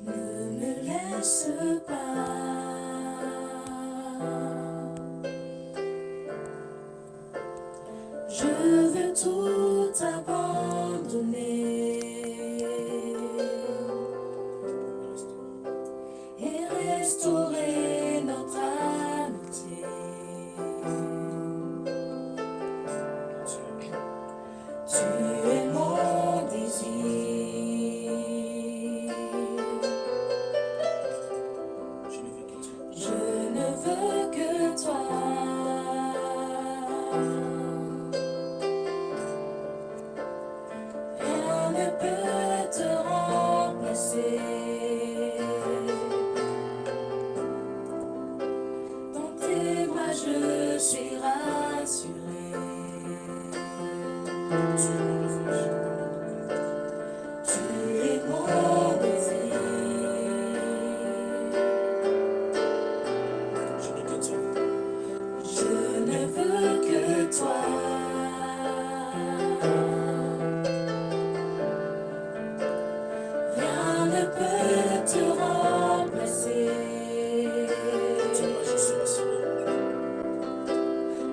Ne me laisse pas, je veux tout abandonner et restaurer notre amitié. Tu es mon désir, je ne veux que toi. Rien ne peut te remplacer. Dans tes bras je suis rassurée. Tu es mon désir, je ne veux que toi. Rien ne peut te remplacer.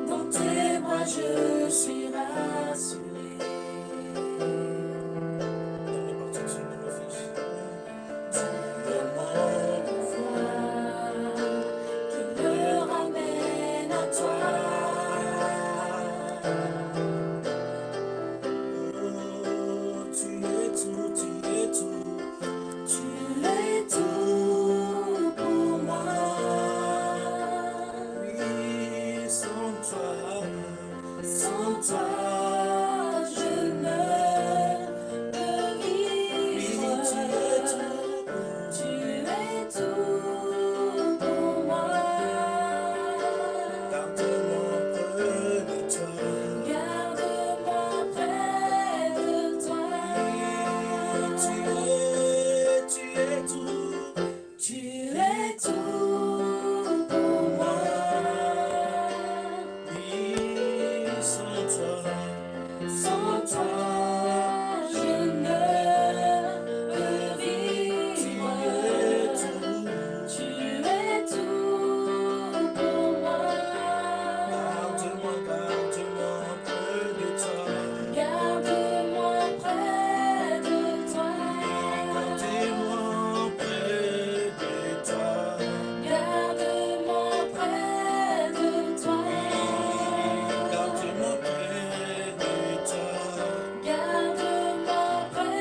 Dans tes bras je suis rassurée. Sans toi, je ne peux vivre. Tu es tout pour moi. Garde-moi près de toi. Garde-moi près de toi. Tu es tout. Tu es tout pour moi. Sans toi, je ne peux vivre. Tu es tout pour moi. Garde-moi près de toi. Garde-moi près de toi. Gardez-moi près de toi. Garde-moi près de toi. Garde-moi près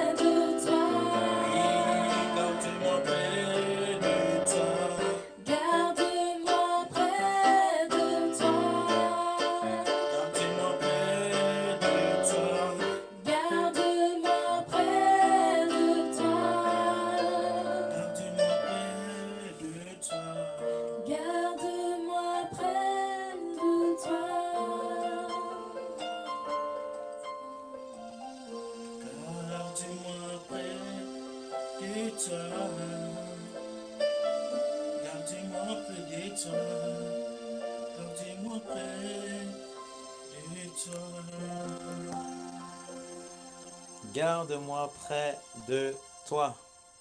de toi. Garde-moi près de toi. Garde-moi près de toi. Garde-moi près de toi. Garde-moi près de toi. Garde-moi près de toi. Garde-moi près de toi. Garde-moi près de toi. Garde-moi près de toi. Garde-moi près de toi. Garde-moi près de toi.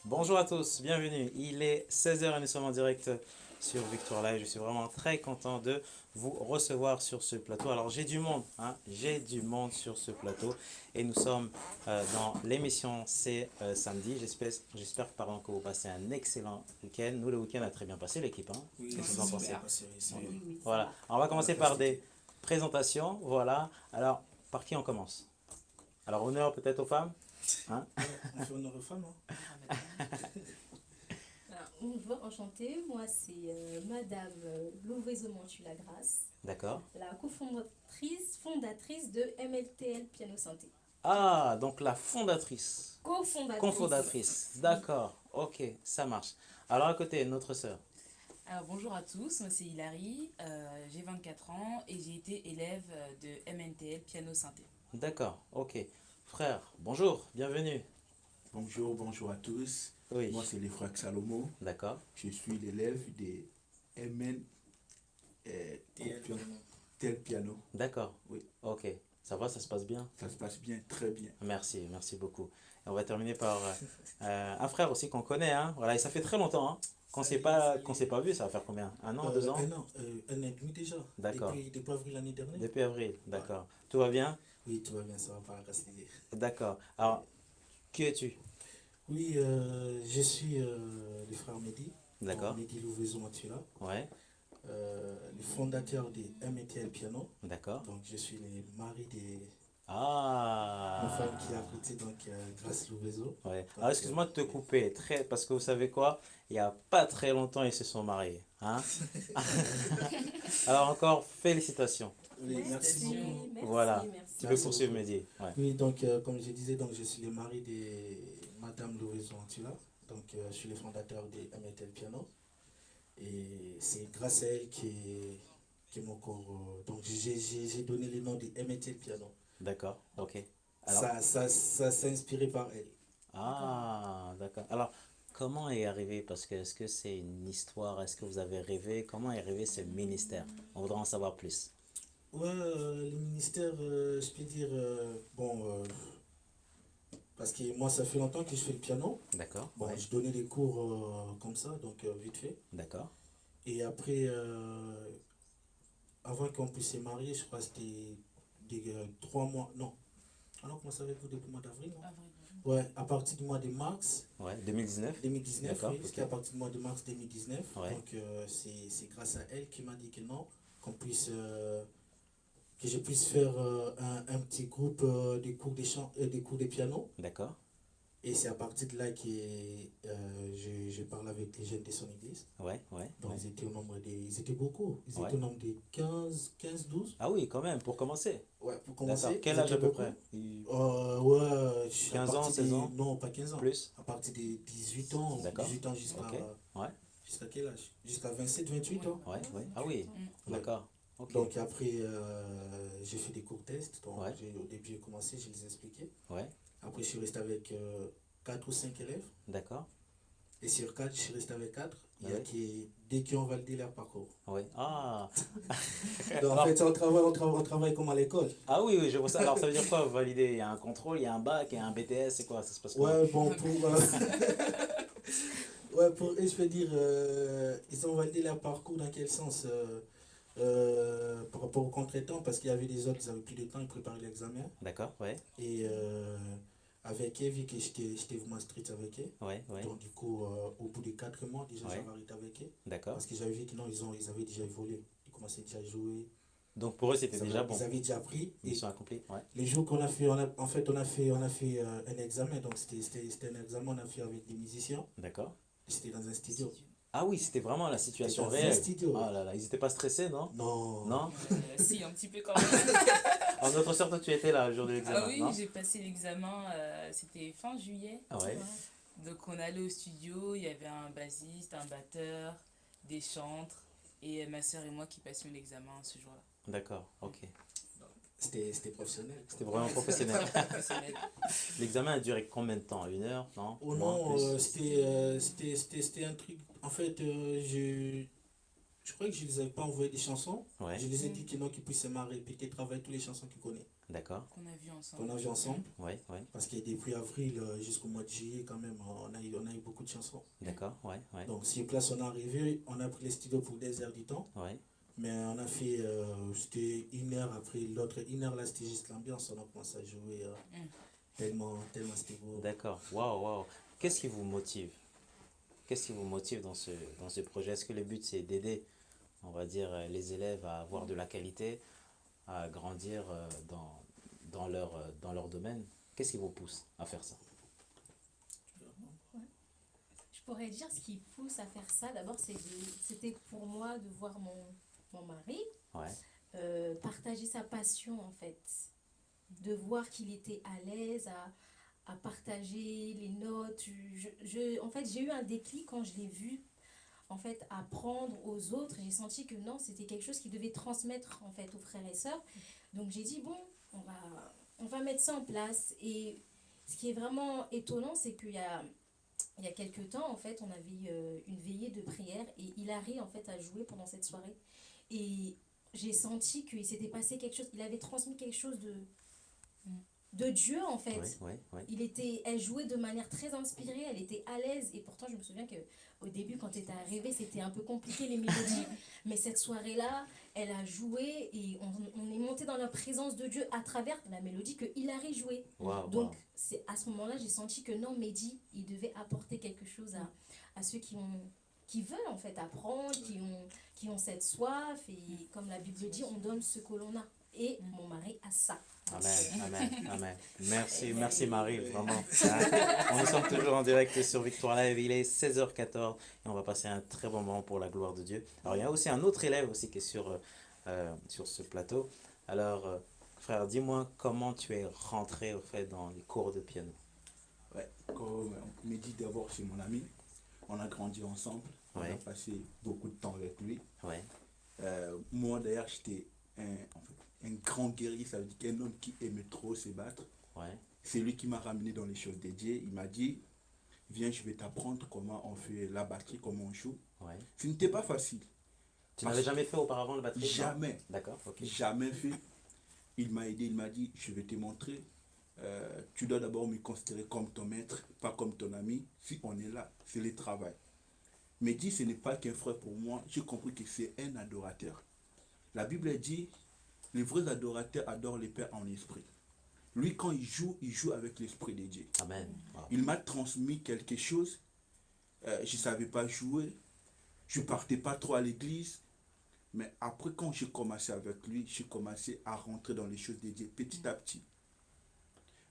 Bonjour à tous, bienvenue. Il est 16h et nous sommes en direct sur Victoire Live. Je suis vraiment très content de vous recevoir sur ce plateau. Alors j'ai du monde, j'ai du monde sur ce plateau et nous sommes dans l'émission C'est samedi. J'espère que vous passez un excellent week-end. Nous le week-end a très bien passé l'équipe. Oui, Qu'est-ce que vous en pensez? oui. Voilà. Alors, on va commencer par des présentations. Voilà. Alors par qui on commence? Alors honneur peut-être aux femmes. On fait honneur aux femmes. Bonjour, enchantée. Moi, c'est Madame Louvezo-Mantu-Lagrasse, D'accord. la fondatrice de MLTL Piano Santé. Ah, donc la fondatrice. Cofondatrice. D'accord. Ok, ça marche. Alors à côté, notre sœur. Alors bonjour à tous, moi c'est Hilary, j'ai 24 ans et j'ai été élève de MNTL Piano Santé. D'accord, ok. Frère, bonjour, bienvenue. Bonjour à tous. Oui. Moi, c'est l'Efrac Salomo. D'accord. Je suis l'élève de MN tel piano. D'accord. Oui. Ok. Ça va, ça se passe bien? Ça se passe bien, très bien. Merci, merci beaucoup. Et on va terminer par un frère aussi qu'on connaît, hein. Voilà, et ça fait très longtemps, hein, qu'on s'est pas vu, ça va faire combien? Un an, 2 ans? Un an, un an et demi déjà. D'accord. Depuis avril l'année dernière. Depuis avril, d'accord. Tout va bien? Oui, tout va bien, ça va par la grâce de Dieu. D'accord. Alors, qui es-tu? Oui, je suis le frère Mehdi. D'accord. Mehdi Louvaison Matula, Ouais, le fondateur de MTL Piano. d'accord. Donc, je suis le mari de ma Ah, femme qui a prêté, donc Grâce Louvaison. ouais. Donc, Alors, excuse-moi de te couper, parce que vous savez quoi? Il n'y a pas très longtemps, ils se sont mariés, hein? Alors, encore, félicitations. oui, merci beaucoup. Merci, Voilà. merci. Tu peux Merci poursuivre, beaucoup. Mehdi. Ouais. Oui, donc comme je disais, donc, je suis le mari de Madame Louvaison Antilla. Donc je suis le fondateur de MTL Piano. Et c'est grâce à elle qui m'a encore... donc j'ai donné le nom de MTL Piano. D'accord, ok. Alors, Ça s'est inspiré par elle. ah, d'accord. Alors, comment est arrivé? Parce que est-ce que c'est une histoire? Est-ce que vous avez rêvé? Comment est arrivé ce ministère? On voudrait en savoir plus. Ouais, le ministère, je peux dire, parce que moi ça fait longtemps que je fais le piano. D'accord, Bon, ouais. je donnais des cours comme ça, donc vite fait. D'accord, Et après, avant qu'on puisse se marier, je crois que c'était 3 mois, non. Alors comment savez-vous depuis le mois d'avril, non? Avril. Ouais, à partir du mois de mars ouais. 2019? 2019, D'accord, oui, ok. c'était à partir du mois de mars 2019. Ouais. Donc c'est grâce à elle qui m'a dit que non, qu'on puisse, que je puisse faire un petit groupe de cours de chant, des cours de piano. D'accord, Et c'est à partir de là que je parle avec les jeunes de son église. ouais, ouais, Donc ouais. ils étaient au nombre de, ils étaient beaucoup. Ils Ouais. étaient au nombre de 15, 12. Ah oui, quand même, pour commencer. Ouais, pour D'accord. commencer. Quel ils âge à étaient peu beaucoup. près? Ouais, 15 ans, 16 ans? Non, pas 15 ans. Plus? À partir de 18 ans, D'accord. 18 ans jusqu'à Ok, ouais, jusqu'à quel âge? Jusqu'à 27, 28 ans. ouais, ouais. Ah oui, Mm. d'accord, ok. Donc après, j'ai fait des cours tests. Donc Ouais. au début, j'ai commencé, je les ai expliqués. Ouais, Après, je suis resté avec 4 ou 5 élèves. d'accord, Et sur 4, je suis resté avec 4. Il y a Ouais. dès qui ont validé leur parcours. ouais. Ah, Donc, en fait, on travaille comme à l'école. ah oui, oui, je vois ça. Alors, ça veut dire quoi, valider? Il y a un contrôle, il y a un bac, il y a un BTS, c'est quoi? Ça se passe comment? Ouais, bon, ouais, pour eux, je peux dire, ils ont validé leur parcours dans quel sens par rapport au contre-temps, parce qu'il y avait des autres, ils avaient plus de temps, ils préparaient l'examen. D'accord, ouais, Et avec eux, vu que j'étais vraiment strict avec eux, ouais, ouais, donc du coup, au bout de 4 mois, déjà, Ouais. j'avais arrêté avec eux. d'accord. Parce que j'avais vu que non, ils avaient déjà évolué. Ils commençaient déjà à jouer. Donc, pour eux, c'était déjà bon. Ils avaient déjà appris. Et Mission accomplie, ouais. les jours qu'on a fait, en fait, on a fait un examen. Donc, c'était un examen, on a fait avec des musiciens. D'accord. C'était dans un studio. Ah oui, c'était vraiment la situation C'était dans un réelle. studio. Ah là là, ils étaient pas stressés, non? Non. Non? Si, un petit peu quand même. En notre sœur, toi, tu étais là le jour de l'examen, Ah oui, non? j'ai passé l'examen, c'était fin juillet. Ah ouais. Donc on allait au studio, il y avait un bassiste, un batteur, des chantres et ma soeur et moi qui passions l'examen ce jour-là. D'accord, ok. C'était professionnel. C'était vraiment professionnel. Professionnel. L'examen a duré combien de temps? 1 heure? Non? Oh Moins, non, plus? c'était un truc. En fait, je crois que je ne les avais pas envoyé des chansons. Ouais, Je les ai dit que non, qu'ils puissent me répéter, travailler toutes les chansons qu'ils connaissent, d'accord. Qu'on a vu ensemble. qu'on a vu ensemble. Ouais, ouais, Parce que depuis avril jusqu'au mois de juillet, quand même, on a eu beaucoup de chansons. d'accord, ouais, ouais, Donc, sur place, on est arrivé, on a pris les studios pour des heures du temps. ouais. Mais on a fait, c'était 1 heure après l'autre. 1 heure là, c'était juste l'ambiance. On a commencé à jouer tellement c'était beau. D'accord, waouh, waouh. Qu'est-ce qui vous motive? Qu'est-ce qui vous motive dans ce projet? Est-ce que le but, c'est d'aider, on va dire, les élèves à avoir de la qualité, à grandir dans leur domaine? Qu'est-ce qui vous pousse à faire ça? Je pourrais dire ce qui pousse à faire ça. D'abord, c'était pour moi de voir mon mari Ouais, partager sa passion, en fait. De voir qu'il était à l'aise à partager les notes. En fait, j'ai eu un déclic quand je l'ai vu en fait apprendre aux autres. J'ai senti que non, c'était quelque chose qui devait transmettre en fait aux frères et sœurs. Donc j'ai dit bon, on va mettre ça en place. Et ce qui est vraiment étonnant, c'est qu'il y a quelques temps, en fait, on avait une veillée de prière et Hilary, en fait, a joué pendant cette soirée. Et j'ai senti qu'il s'était passé quelque chose, il avait transmis quelque chose de Dieu en fait. Elle jouait de manière très inspirée, elle était à l'aise et pourtant je me souviens que au début quand elle était arrivée c'était un peu compliqué les mélodies, mais cette soirée-là, elle a joué et on est monté dans la présence de Dieu à travers la mélodie que Hilary jouait. Donc c'est à ce moment-là j'ai senti que non, Mehdi, il devait apporter quelque chose à ceux qui veulent en fait apprendre, qui ont cette soif et comme la Bible dit, on donne ce que l'on a et mon mari a ça. Amen. Merci Marie, vraiment. Nous sommes toujours en direct sur Victoire Live, il est 16h14 et on va passer un très bon moment pour la gloire de Dieu. Alors il y a aussi un autre élève aussi qui est sur ce plateau. Alors frère, dis-moi comment tu es rentré au fait dans les cours de piano. Ouais, comme Mehdi d'abord c'est mon ami, on a grandi ensemble, on a passé beaucoup de temps avec lui. Moi d'ailleurs j'étais un grand guerrier, ça veut dire qu'un homme qui aimait trop se battre. C'est lui qui m'a ramené dans les choses dédiées. Il m'a dit, viens, je vais t'apprendre comment on fait la batterie, comment on joue. Ce n'était pas facile. Tu n'avais jamais fait auparavant la batterie? Jamais. D'accord, ok. Jamais fait. Il m'a aidé, il m'a dit, je vais te montrer. Tu dois d'abord me considérer comme ton maître, pas comme ton ami. Si on est là, c'est le travail. Mais dit, ce n'est pas qu'un frère pour moi. J'ai compris que c'est un adorateur. La Bible dit, les vrais adorateurs adorent les pères en esprit. Lui, quand il joue avec l'esprit de Dieu. Amen. Il m'a transmis quelque chose. Je ne savais pas jouer. Je ne partais pas trop à l'église. Mais après, quand j'ai commencé avec lui, j'ai commencé à rentrer dans les choses de Dieu petit à petit.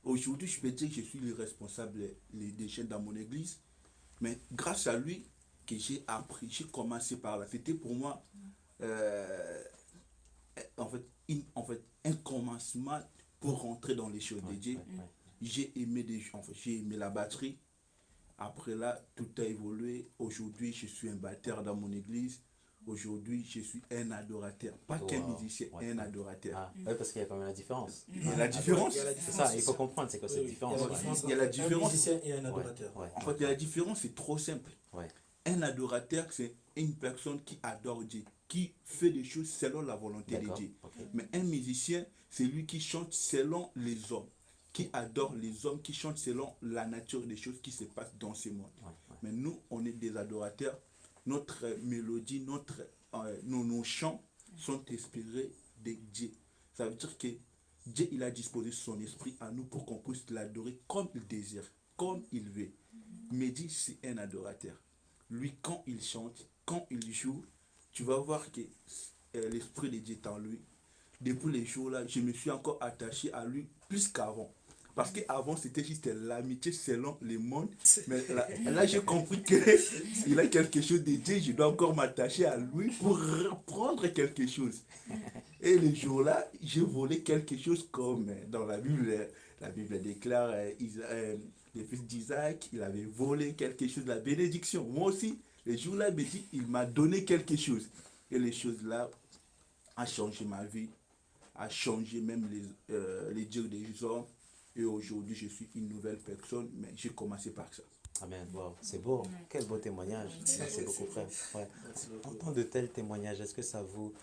Aujourd'hui, je peux dire que je suis le responsable des jeunes dans mon église. Mais grâce à lui, que j'ai appris, j'ai commencé par là. C'était pour moi, en fait, un commencement pour rentrer dans les choses de Dieu. J'ai aimé la batterie. Après là, tout a évolué. Aujourd'hui, je suis un batteur dans mon église. Aujourd'hui, je suis un adorateur. Pas qu'un musicien, un adorateur. Oui, parce qu'il y a quand même la différence. Il y a la différence. C'est ça, il faut comprendre, c'est quoi cette différence. Il y a la différence. Un musicien et un adorateur. En fait, la différence, c'est trop simple. Un adorateur, c'est une personne qui adore Dieu, qui fait des choses selon la volonté de Dieu. Mais un musicien, c'est lui qui chante selon les hommes, qui adore les hommes, qui chante selon la nature des choses qui se passent dans ce monde. Mais nous, on est des adorateurs. Notre mélodie, nos chants sont inspirés de Dieu. Ça veut dire que Dieu, il a disposé son esprit à nous pour qu'on puisse l'adorer comme il désire, comme il veut. Mehdi, c'est un adorateur. Lui, quand il chante, quand il joue, tu vas voir que l'esprit de Dieu est en lui. Depuis les jours-là, je me suis encore attaché à lui plus qu'avant. Parce qu'avant, c'était juste l'amitié selon le monde. Mais là j'ai compris qu'il a quelque chose de Dieu. Je dois encore m'attacher à lui pour reprendre quelque chose. Et le jour-là, j'ai volé quelque chose comme dans la Bible déclare le fils d'Isaac, il avait volé quelque chose de la bénédiction. Moi aussi, le jour-là, il m'a donné quelque chose. Et les choses-là ont changé ma vie, a changé même les dires des hommes. Et aujourd'hui, je suis une nouvelle personne, mais j'ai commencé par ça. Amen. Wow. C'est beau. Quel beau témoignage. Merci beaucoup, frère. Entendre de tels témoignages, est-ce que ça vous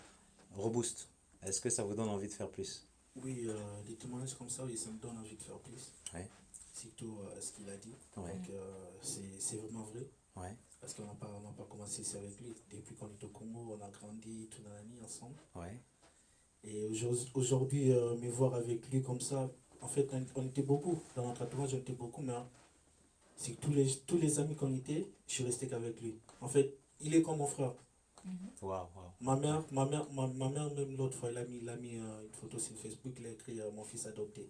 rebooste? Est-ce que ça vous donne envie de faire plus? Oui, des témoignages comme ça, oui, ça me donne envie de faire plus. Surtout ce qu'il a dit. Donc, c'est vraiment vrai. Parce qu'on n'a pas commencé ici avec lui. Depuis qu'on est au Congo, on a grandi tout dans la nuit ensemble. Et aujourd'hui, me voir avec lui comme ça, en fait, on était beaucoup. Dans notre entourage, on était beaucoup, mais c'est que tous les amis qu'on était, je suis resté qu'avec lui. En fait, il est comme mon frère. Ma mère, même l'autre fois, elle a mis une photo sur Facebook, il a écrit mon fils adopté.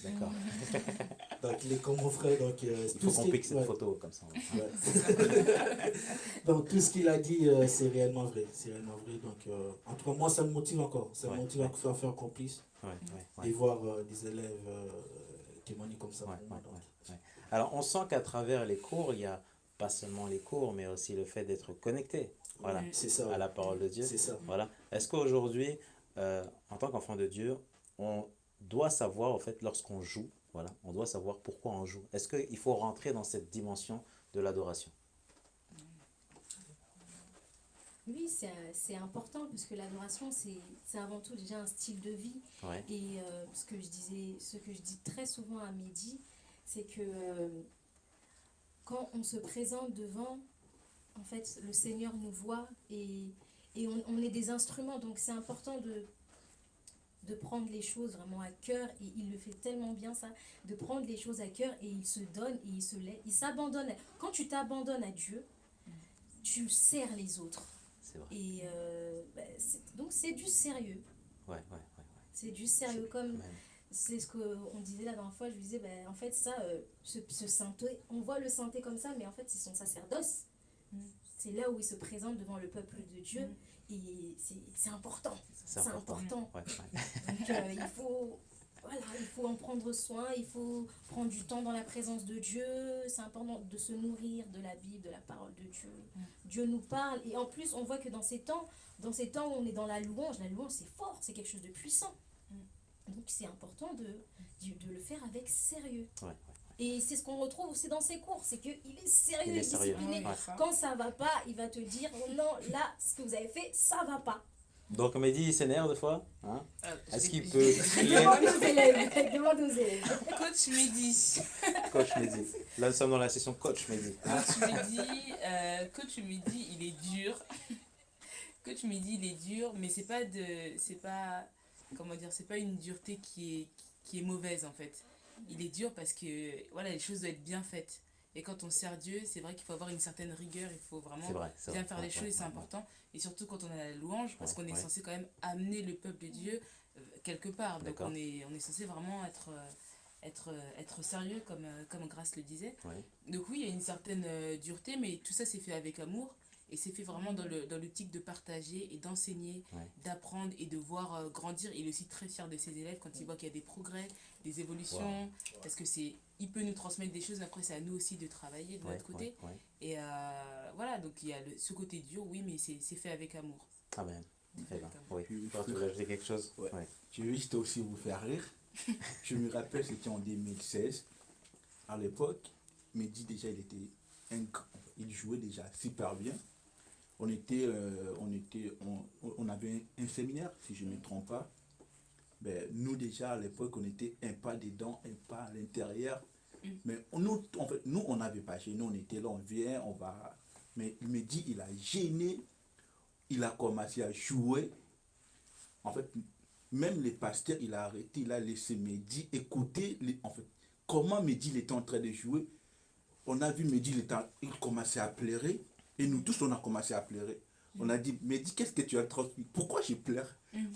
D'accord. Donc, il est comme mon frère. Donc, il faut qu'on pique cette photo comme ça. Donc, tout ce qu'il a dit, c'est réellement vrai. C'est réellement vrai. Donc, en tout cas, moi, ça me motive encore. Ça me motive à faire encore plus. Et voir des élèves témoigner comme ça. Alors, on sent qu'à travers les cours, il n'y a pas seulement les cours, mais aussi le fait d'être connecté à la parole de Dieu. C'est ça. Est-ce qu'aujourd'hui, en tant qu'enfant de Dieu, on doit savoir, en fait, lorsqu'on joue, on doit savoir pourquoi on joue. Est-ce qu'il faut rentrer dans cette dimension de l'adoration? Oui, c'est important parce que l'adoration, c'est avant tout déjà un style de vie. Ouais. Et ce que je dis très souvent à Mehdi, c'est que quand on se présente devant, en fait, le Seigneur nous voit et on est des instruments. Donc c'est important de prendre les choses vraiment à cœur, et il le fait tellement bien ça, de prendre les choses à cœur, et il se donne et il s'abandonne. Quand tu t'abandonnes à Dieu, tu sers les autres. C'est vrai. Et donc c'est du sérieux. Ouais. C'est du sérieux, comme Amen. c'est ce qu'on disait la dernière fois. Je lui disais, en fait ça, ce sainteté, on voit le sainteté comme ça, mais en fait c'est son sacerdoce. C'est là où il se présente devant le peuple de Dieu, et c'est important. C'est important. Ouais. Donc il faut en prendre soin, il faut prendre du temps dans la présence de Dieu. C'est important de se nourrir de la Bible, de la parole de Dieu. Dieu nous parle, et en plus on voit que dans ces temps où on est dans la louange c'est fort, c'est quelque chose de puissant. Donc c'est important de le faire avec sérieux. Ouais. Et c'est ce qu'on retrouve aussi dans ses cours, c'est qu'il est sérieux, Il est sérieux. discipliné. Ouais. Quand ça va pas, il va te dire, non, là, ce que vous avez fait, ça va pas. Donc Mehdi, il s'énerve des fois, hein? Est-ce qu'il Je- peut crier? Demande aux élèves. Coach Mehdi. Coach Mehdi. Là, nous sommes dans la session Coach Mehdi. Coach Mehdi, il est dur. Coach Mehdi, il est dur, mais c'est pas une dureté qui est mauvaise en fait. Il est dur parce que voilà, les choses doivent être bien faites. Et quand on sert Dieu, c'est vrai qu'il faut avoir une certaine rigueur, il faut vraiment C'est bien vrai. faire les choses, c'est important. Et surtout quand on a la louange, parce qu'on est censé quand même amener le peuple de Dieu quelque part. Donc D'accord. on est censé vraiment être sérieux, comme Grace le disait. Ouais. Donc oui, il y a une certaine dureté, mais tout ça c'est fait avec amour. Et c'est fait vraiment dans l'optique de partager et d'enseigner, d'apprendre et de voir grandir. Il est aussi très fier de ses élèves quand il voit qu'il y a des progrès, des évolutions. Parce que il peut nous transmettre des choses, mais après c'est à nous aussi de travailler de notre côté. Et voilà, donc il y a ce côté dur, oui, mais c'est fait avec amour. Amen. Très bien. Oui. Puis, Tu veux ajouter quelque chose? Ouais. Ouais. Je veux juste aussi vous faire rire. Je me rappelle, c'était en 2016. À l'époque, Mehdi déjà, il jouait déjà super bien. On avait un séminaire, si je ne me trompe pas. Ben, nous déjà, à l'époque, on était un pas dedans, un pas à l'intérieur. Mais nous, on n'avait pas gêné. On était là, on vient, on va... Mais Mehdi, il a gêné. Il a commencé à jouer. En fait, même les pasteurs, il a arrêté, il a laissé Mehdi écouter. Comment Mehdi il était en train de jouer. On a vu Mehdi, il commençait à pleurer. Et nous tous, on a commencé à pleurer. On a dit, Mehdi, qu'est-ce que tu as transmis? Pourquoi j'ai pleuré?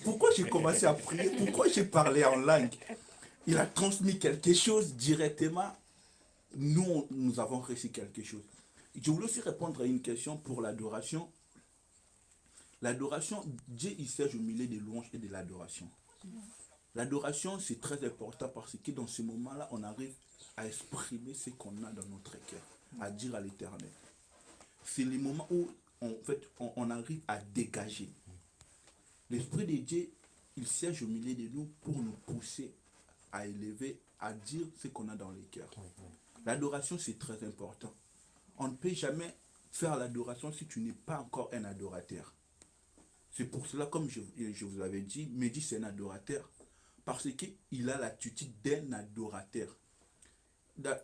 Pourquoi j'ai commencé à prier? Pourquoi j'ai parlé en langue? Il a transmis quelque chose directement. Nous avons réussi quelque chose. Je voulais aussi répondre à une question pour l'adoration. L'adoration, Dieu, il sert au milieu des louanges et de l'adoration. L'adoration, c'est très important parce que dans ce moment-là, on arrive à exprimer ce qu'on a dans notre cœur, à dire à l'Éternel. C'est le moment où on arrive à dégager. L'Esprit de Dieu, il siège au milieu de nous pour nous pousser à élever, à dire ce qu'on a dans les cœurs. L'adoration, c'est très important. On ne peut jamais faire l'adoration si tu n'es pas encore un adorateur. C'est pour cela, comme je vous avais dit, Mehdi, c'est un adorateur. Parce qu'il a l'attitude d'un adorateur.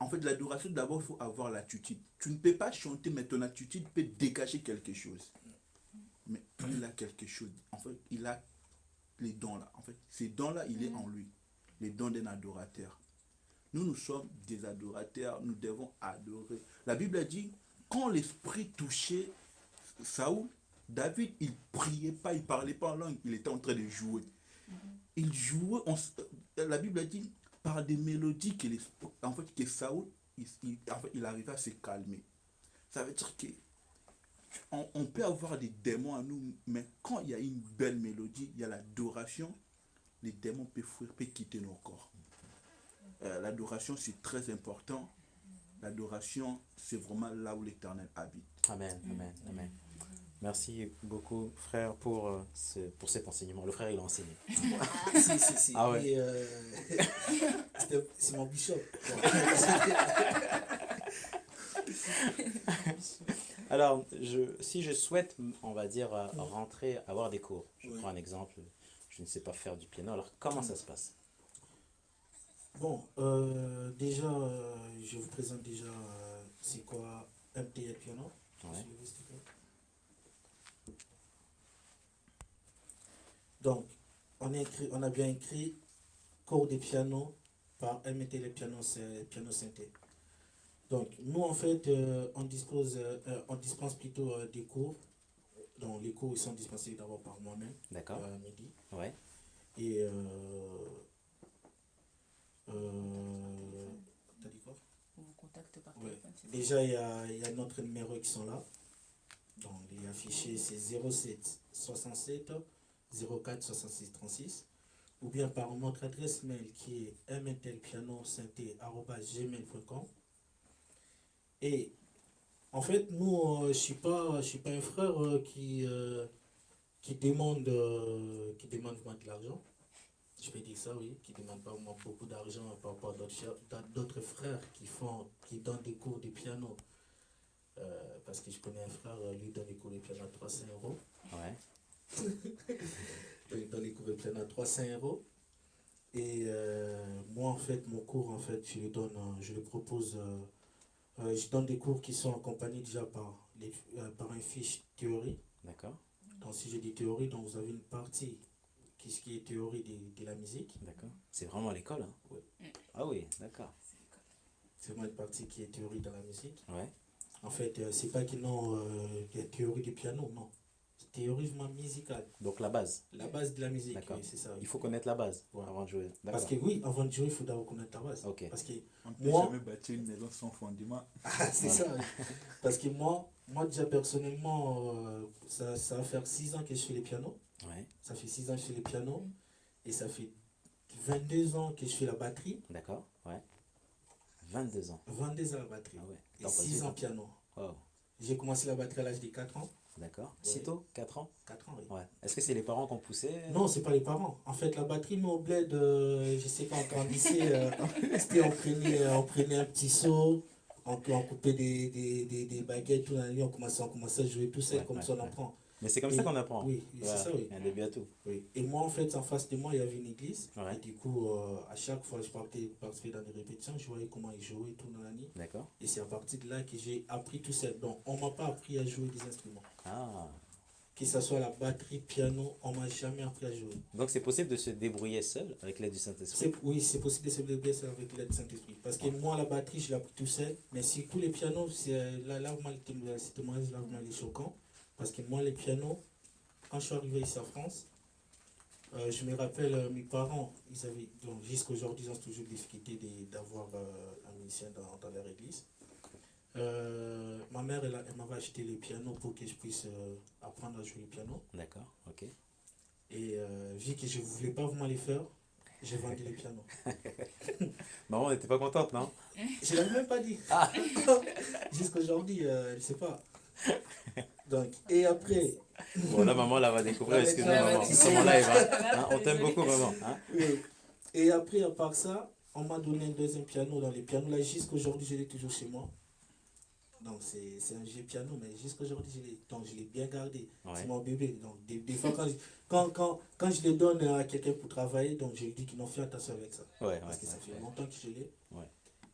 En fait, l'adoration, d'abord, il faut avoir l'attitude. Tu ne peux pas chanter, mais ton attitude peut dégager quelque chose. Mais il a quelque chose. En fait, il a les dons là. En fait, ces dons-là, il est en lui. Les dons d'un adorateur. Nous sommes des adorateurs. Nous devons adorer. La Bible a dit, quand l'esprit touchait Saoul, David, il ne priait pas, il ne parlait pas en langue. Il était en train de jouer. Il jouait. La Bible a dit, par des mélodies que Saoul, il arrivait à se calmer. Ça veut dire que on peut avoir des démons à nous, mais quand il y a une belle mélodie, il y a l'adoration, les démons peuvent fuir, peuvent quitter nos corps. L'adoration, c'est très important. L'adoration, c'est vraiment là où l'Éternel habite. Amen, amen, amen. Merci beaucoup, frère, pour cet enseignement. Le frère, il a enseigné. Si. Ah ouais. Et, c'est mon bishop. Alors, si je souhaite, on va dire, rentrer, avoir des cours, je prends un exemple, je ne sais pas faire du piano, alors comment ça se passe? Bon, déjà, je vous présente déjà c'est quoi MTL Piano. Ouais. S'il vous plaît. Donc, on a bien écrit cours de piano par MTL Piano, c'est piano synthé. Donc, nous, en fait, on dispense plutôt des cours. Donc, les cours ils sont dispensés d'abord par moi-même, D'accord. midi. Ouais. Et t'as dit quoi? On vous contacte par Ouais. téléphone. c'est ça? Déjà, il y a notre numéro qui sont là. Donc, il est affiché, c'est 07 67 04 66 36. Ou bien par notre adresse mail qui est mtlpiano-synthé@gmail.com. Et en fait, nous, je suis pas un frère qui demande moi de l'argent. Je peux dire ça, oui, qui ne demande pas moi beaucoup d'argent par rapport à d'autres frères qui donnent des cours de piano. Parce que je connais un frère, lui donne des cours de piano à 300 euros. Ouais. Il donne des cours de piano à 300 euros. Et moi, en fait, mon cours, en fait, je le propose, je donne des cours qui sont accompagnés déjà par une fiche théorie. D'accord. Donc, si je dis théorie, donc vous avez une partie qui est théorie de la musique. D'accord. C'est vraiment à l'école, hein? Oui. Ah oui, d'accord. C'est vraiment une partie qui est théorie dans la musique. Ouais. En fait, c'est pas qu'ils n'ont des théories du piano, non. C'est théorie vraiment musicale. Donc la base. La base de la musique, D'accord. oui, c'est ça. Il faut connaître la base Ouais. avant de jouer. Parce D'accord. que oui, avant de jouer, il faut d'abord connaître la base. Ok. Parce que On ne peut moi, jamais bâtir une maison sans fondement. c'est ça. Oui. Parce que moi déjà personnellement, ça va faire 6 ans que je fais le piano. Ouais. Ça fait 6 ans que je fais le piano. Et ça fait 22 ans que je fais la batterie. D'accord. Ouais. 22 ans. 22 ans la batterie. Ah ouais. Et T'en passes 6 vite, ans hein. piano. Wow. J'ai commencé la batterie à l'âge de 4 ans. D'accord. Ouais. Si tôt? 4 ans? 4 ans, oui. Ouais. Est-ce que c'est les parents qui ont poussé? Non, c'est pas les parents. En fait, la batterie, nous, au bled, je sais quand on grandissait, c'était on prenait un petit seau, on coupait des baguettes tout dans la nuit, on commençait à jouer tout seul, Ouais, comme ouais, ça on ouais. apprend. Mais c'est comme Et- ça qu'on apprend. Oui, c'est Voilà. ça, oui. Il y a un début à tout. Oui. Et moi, en fait, en face de moi, il y avait une église. Ouais. Et du coup, à chaque fois, je participais dans des répétitions, je voyais comment ils jouaient tout dans la nuit. D'accord. Et c'est à partir de là que j'ai appris tout seul. Donc, on ne m'a pas appris à jouer des instruments. Ah. Que ce soit la batterie, piano, on ne m'a jamais appris à jouer. Donc c'est possible de se débrouiller seul avec l'aide du Saint-Esprit. Oui, c'est possible de se débrouiller seul avec l'aide du Saint-Esprit. Parce que moi, la batterie, je l'ai appris tout seul. Mais si tous les pianos, là vraiment, ce témoignage, là vraiment, il est choquant. Parce que moi, les pianos, quand je suis arrivé ici en France, je me rappelle, mes parents, ils avaient, donc jusqu'à aujourd'hui, ils ont toujours difficulté d'avoir un musicien dans leur église. Ma mère, elle m'avait acheté les pianos pour que je puisse apprendre à jouer le piano. D'accord. Ok. Et vu que je ne voulais pas vraiment les faire, j'ai vendu les pianos. Maman n'était pas contente, non? Je ne l'avais même pas dit. Ah. Jusqu'à aujourd'hui, je ne sais pas. Donc, et après, Bon, là, maman, là, va découvrir. Ouais, Excuse-moi, ouais, maman. ouais, Nous sommes en live. Hein? On t'aime Désolée. beaucoup, maman. Hein? oui. Et après, à part ça, on m'a donné un deuxième piano dans les pianos. Là, jusqu'à aujourd'hui, je l'ai toujours chez moi. Donc, c'est un vieux piano, mais jusqu'à aujourd'hui, je l'ai bien gardé. Ouais. C'est mon bébé. Donc, des fois, quand je le donne à quelqu'un pour travailler, donc je lui dis qu'ils n'ont fait attention avec ça. Ouais, Parce ouais, que ça ouais, fait ouais. longtemps que je l'ai. Ouais.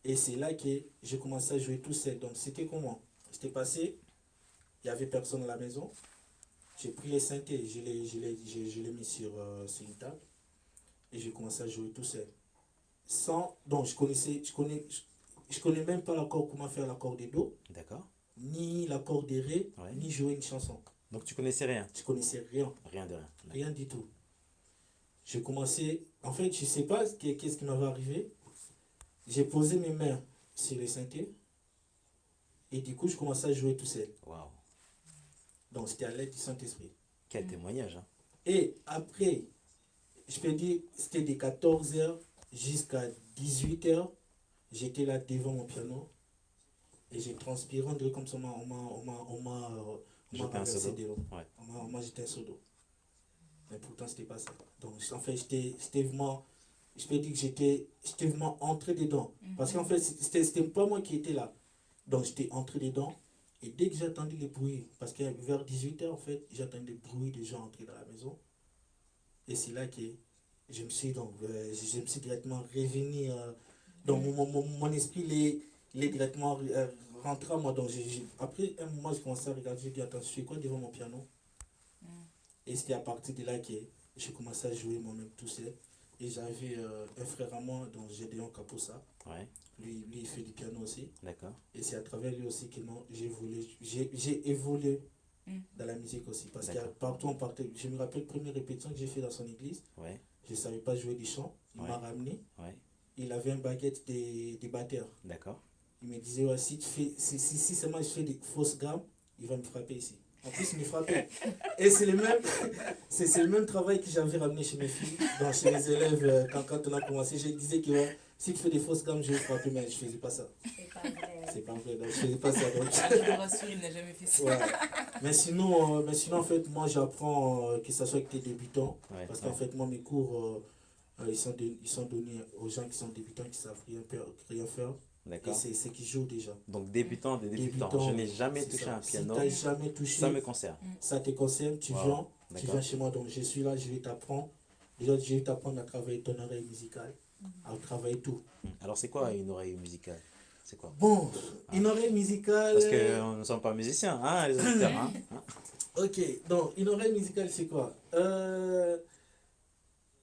Et c'est là que j'ai commencé à jouer tout seul. Donc, c'était comment? J'étais passé, il n'y avait personne à la maison. J'ai pris les synthés, je l'ai mis sur une table. Et j'ai commencé à jouer tout seul. Donc, je connais même pas l'accord, comment faire l'accord des Do, D'accord. ni l'accord des Ré, Ouais. ni jouer une chanson. Donc tu connaissais rien? Je connaissais rien, Rien de rien. rien du tout. J'ai commencé, en fait, je sais pas qu'est-ce qui m'avait arrivé. J'ai posé mes mains sur les synthés. Et du coup, je commençais à jouer tout seul. Waouh. Donc, c'était à l'aide du Saint-Esprit. Quel témoignage. Hein? Et après, je peux dire, c'était de 14h jusqu'à 18h. J'étais là devant mon piano. Et j'ai transpiré, on dirait comme ça, on m'a Jeté un renversé seau de l'eau. Ouais. On m'a jeté un seau d'eau. Mais pourtant, c'était pas ça. Donc, en fait, j'étais vraiment, je peux dire que j'étais vraiment entré dedans. Parce qu'en fait, c'était pas moi qui étais là. Donc, j'étais entré dedans. Et dès que j'entendais les bruits, parce que vers 18h, en fait, j'entendais des bruits de gens entrer dans la maison. Et c'est là que je me suis directement revenu dans mon esprit, il est directement rentré à moi. Donc, après un moment, je commençais à regarder, j'ai dit, attends, je fais quoi devant mon piano? Et c'était à partir de là que j'ai commencé à jouer moi-même tout seul. Et j'avais un frère à moi, donc Gédéon Kaposa. Ouais. Lui, il fait du piano aussi. D'accord. Et c'est à travers lui aussi que j'ai évolué dans la musique aussi. Parce que partout on partait, je me rappelle la première répétition que j'ai fait dans son église. Ouais. Je ne savais pas jouer du chant. Il m'a ramené. Ouais. Il avait un baguette des batteurs. D'accord. Il me disait, ouais, si seulement je fais des fausses gammes, il va me frapper ici. En plus, il me frappait. Et c'est le même travail que j'avais ramené chez mes filles, donc chez les élèves, quand on a commencé. Je disais que ouais, si tu fais des fausses gammes, je vais frapper, mais je ne faisais pas ça. C'est pas vrai. C'est pas vrai, donc je ne faisais pas ça. Donc. Je te rassure, il n'a jamais fait ça. Ouais. Mais sinon, en fait, moi, j'apprends que ce soit avec tes débutants. Ouais. Parce qu'en fait, moi, mes cours, ils sont donnés aux gens qui sont débutants, qui ne savent rien faire. Et D'accord. c'est ce qui jouent déjà. Donc débutant des débutants. Je n'ai jamais touché un piano. Si tu n'as jamais touché, Ça me concerne. ça te concerne, tu viens chez moi. Donc je suis là, je vais t'apprendre. Déjà, je vais t'apprendre à travailler ton oreille musicale, à travailler tout. Alors c'est quoi une oreille musicale? C'est quoi? Bon, une oreille musicale... Parce que nous ne sommes pas musiciens, hein, les auditeurs. Hein? Ok, donc une oreille musicale, c'est quoi? Je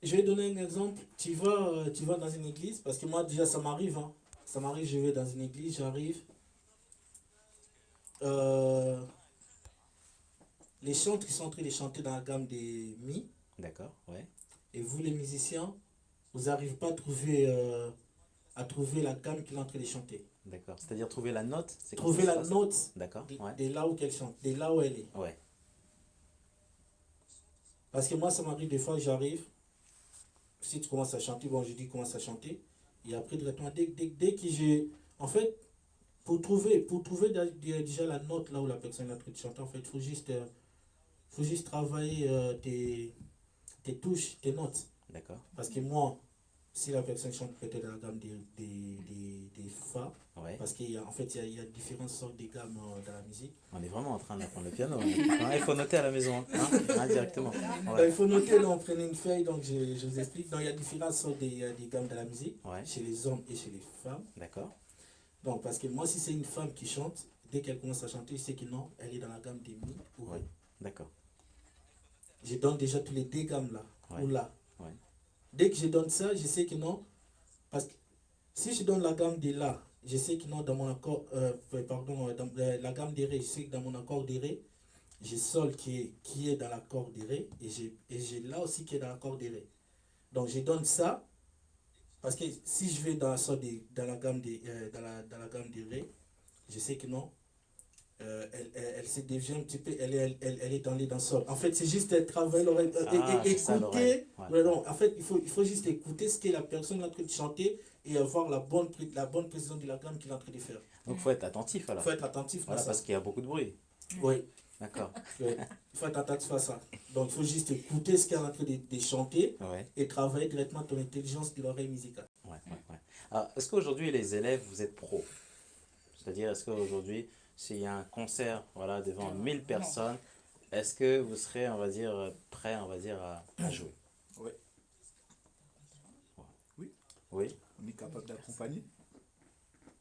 vais donner un exemple. Tu vas dans une église, parce que moi, déjà, ça m'arrive. Hein. Ça m'arrive, je vais dans une église, j'arrive. Les chantres qui sont en train de chanter dans la gamme des mi. D'accord, ouais. Et vous, les musiciens, vous n'arrivez pas à trouver la gamme qu'il est en train de chanter. D'accord. C'est-à-dire trouver la note. Trouver la note d'accord, ouais. de là où elle chante, de là où elle est. Ouais. Parce que moi, ça m'arrive des fois, j'arrive. Si tu commences à chanter, bon, je dis commence à chanter. Et après, directement, dès que j'ai... En fait, pour trouver déjà la note là où la personne est en train de chanter, en fait, il faut juste travailler tes touches, tes notes. D'accord. Parce que moi, si la personne chante peut-être dans la gamme des Fa, Ouais. parce qu'en fait, il y a différentes sortes de gammes dans la musique. On est vraiment en train d'apprendre le piano. Hein. Il faut noter à la maison, hein, directement. Ouais. Il faut noter, donc prenez une feuille, donc je vous explique. Donc il y a différentes sortes de gammes dans la musique, Ouais. chez les hommes et chez les femmes. D'accord. Donc parce que moi, si c'est une femme qui chante, dès qu'elle commence à chanter, je sais que non, elle est dans la gamme des mi ou Ouais. ré. D'accord. Je donne déjà tous les deux gammes là, Ouais. ou là. Ouais. Dès que je donne ça, je sais que non, parce que si je donne la gamme de là, je sais que non, dans mon accord, dans la gamme des ré, je sais que dans mon accord des ré, j'ai sol qui est dans l'accord des ré, et j'ai là aussi qui est dans l'accord des ré. Donc je donne ça, parce que si je vais dans la gamme des ré, je sais que non, elle se devient un petit peu, elle est dans sol. En fait, c'est juste travailler l'oreille, écouter. Ouais. Non, en fait, il faut juste écouter ce que la personne est en train de chanter et avoir la bonne précision de la gamme qu'il est en train de faire. Donc il faut être attentif alors. Il faut être attentif Voilà, à ça. parce qu'il y a beaucoup de bruit. Oui, D'accord. il faut être attentif à ça. Donc, il faut juste écouter ce qu'elle est en train de chanter Ouais. et travailler directement ton intelligence de l'oreille musicale. Ouais. Alors, est-ce qu'aujourd'hui, les élèves, vous êtes pros? C'est-à-dire, est-ce qu'aujourd'hui, s'il y a un concert voilà, devant 1000 personnes, est-ce que vous serez, on va dire, prêt, on va dire, à jouer? Oui. Oui. Oui. On est capable d'accompagner.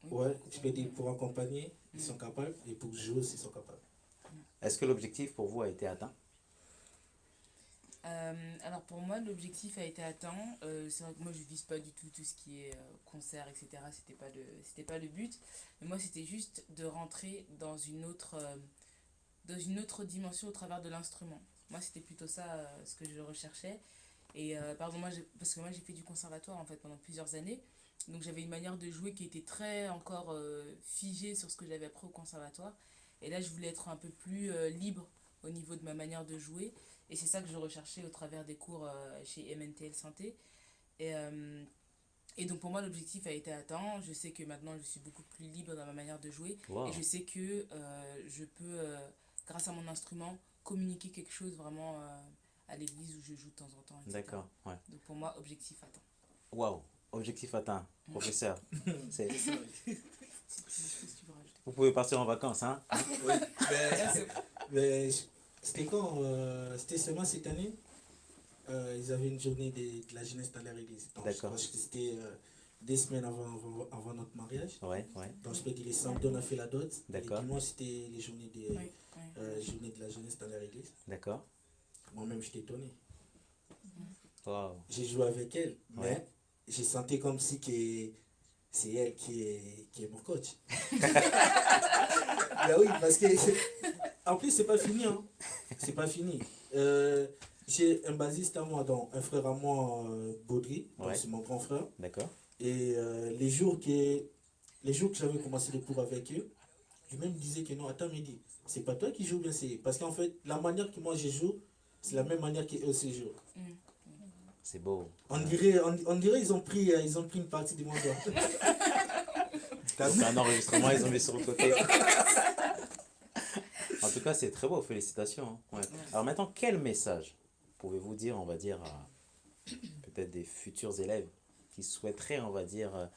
Ouais, je peux dire pour accompagner, ils sont capables, et pour jouer aussi, ils sont capables. Est-ce que l'objectif pour vous a été atteint? Alors pour moi, l'objectif a été atteint. C'est vrai que moi, je vise pas du tout ce qui est concert, etc. C'était pas le but. Mais moi, c'était juste de rentrer dans une autre dimension au travers de l'instrument. Moi, c'était plutôt ça ce que je recherchais. Et parce que moi, j'ai fait du conservatoire en fait pendant plusieurs années. Donc j'avais une manière de jouer qui était très encore figée sur ce que j'avais appris au conservatoire. Et là, je voulais être un peu plus libre au niveau de ma manière de jouer. Et c'est ça que je recherchais au travers des cours chez MNTL Santé. Et donc pour moi, l'objectif a été atteint. Je sais que maintenant, je suis beaucoup plus libre dans ma manière de jouer. Wow. Et je sais que je peux, grâce à mon instrument, communiquer quelque chose vraiment à l'église où je joue de temps en temps, etc. D'accord, ouais. Donc pour moi, objectif atteint. Waouh, objectif atteint, professeur. C'est... Qu'est-ce que tu veux rajouter? Vous pouvez partir en vacances, hein? Oui, c'était quand c'était seulement cette année. Ils avaient une journée de la jeunesse dans leur église. Donc, je D'accord. pense que c'était 2 semaines avant notre mariage. Ouais, ouais. Donc, je peux dire les samedis, on a fait la dot. D'accord. Les dimanches, c'était les journées Ouais, journées de la jeunesse dans leur église. D'accord. Moi-même, j'étais étonné. Wow. J'ai joué avec elle, mais Ouais. j'ai senti comme si c'est elle qui est mon coach. Ben oui, parce que en plus c'est pas fini, hein. C'est pas fini. J'ai un basiste à moi, donc un frère à moi, Baudry, donc Ouais. c'est mon grand frère. D'accord. Et les jours que j'avais commencé les cours avec eux, lui-même me disait que non, attends Mehdi, c'est pas toi qui joues bien, c'est parce qu'en fait la manière que moi je joue, c'est la même manière qu'eux aussi jouent. C'est beau. On dirait ils ont pris une partie de mon doigt. C'est un enregistrement, ils ont mis sur le côté. En tout cas, c'est très beau, félicitations, hein. Ouais. Alors maintenant, quel message pouvez-vous dire, on va dire, à peut-être des futurs élèves qui souhaiteraient, on va dire,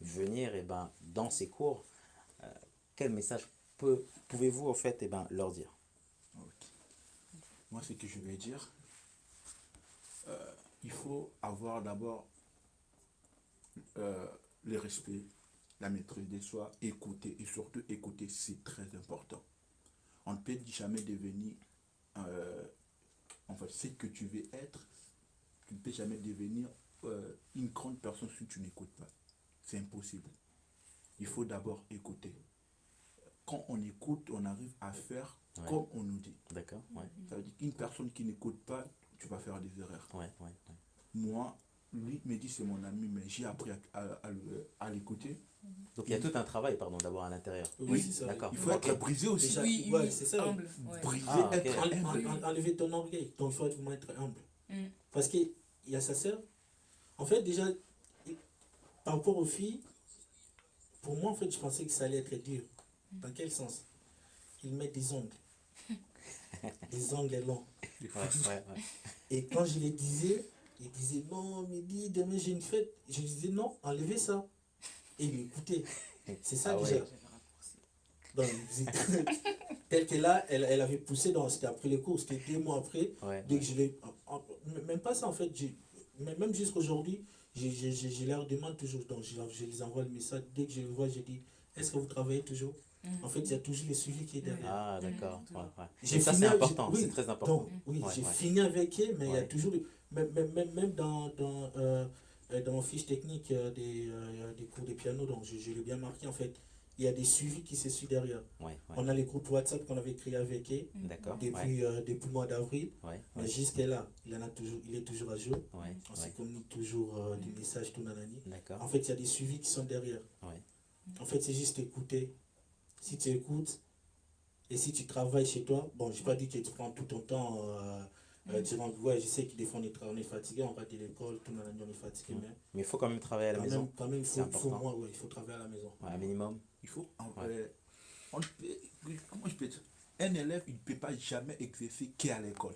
venir dans ces cours? Quel message pouvez-vous, en fait, leur dire? Moi, ce que je vais dire, il faut avoir d'abord le respect, la maîtrise de soi, écouter, et surtout écouter, c'est très important. On ne peut jamais devenir en fait, ce que tu veux être, tu ne peux jamais devenir une grande personne si tu n'écoutes pas. C'est impossible. Il faut d'abord écouter. Quand on écoute, on arrive à faire comme on nous dit. D'accord, ouais. Ça veut dire qu'une personne qui n'écoute pas, tu vas faire des erreurs. Ouais. Moi, lui me dit c'est mon ami, mais j'ai appris à l'écouter. Donc il y a tout un travail, pardon, d'abord à l'intérieur. Oui, c'est ça. D'accord. Il faut être brisé aussi. Déjà, Oui, ouais, oui, c'est ça. humble. Ouais. Brisé, Ah, ok. être humble. Enlever ton orgueil. Donc il faut vraiment être humble. Mm. Parce qu'il y a sa sœur. En fait, déjà, par rapport aux filles, pour moi, en fait, je pensais que ça allait être dur. Dans quel sens? Ils mettent des ongles. Des ongles longs. Ouais. Et quand je les disais, ils disaient non, mais dis, demain j'ai une fête. Je disais non, enlevez ça. Et ils m'écoutaient. C'est ça Ah déjà. ouais. Donc, tel que là, elle avait poussé, c'était après les cours, c'était 2 mois après. Ouais. Dès que je l'ai. Même pas ça en fait, même jusqu'aujourd'hui, je leur demande toujours, donc je les envoie le message. Dès que je les vois, je dis est-ce que vous travaillez toujours? En fait, il y a toujours le suivi qui est derrière. Ah, d'accord. Ouais. J'ai Et ça, fini c'est avec- important, oui, c'est très important. Donc, oui, Ouais, j'ai ouais. fini avec eux, mais il y a Ouais. toujours. Même dans mon fiche technique des cours de piano, donc je l'ai bien marqué en fait. Il y a des suivis qui se suivent derrière. Ouais. On a les groupes WhatsApp qu'on avait créés avec eux D'accord. depuis le mois d'avril. Ouais. Mais jusqu'à là, il est toujours à jour. Ouais. On se communique toujours des messages, tout nanani. D'accord. En fait, il y a des suivis qui sont derrière. Ouais. En fait, c'est juste écouter. Si tu écoutes et si tu travailles chez toi, bon, je n'ai pas dit que tu prends tout ton temps. Ouais, je sais que des fois on est fatigué, on va de l'école, tout nanani, on est fatigué, mais Mais il faut quand même travailler à la maison. quand même, c'est important. il faut travailler à la maison. Ouais, un minimum. Il faut. Ouais. Comment je peux dire? Un élève, il ne peut pas jamais exercer qu'à l'école.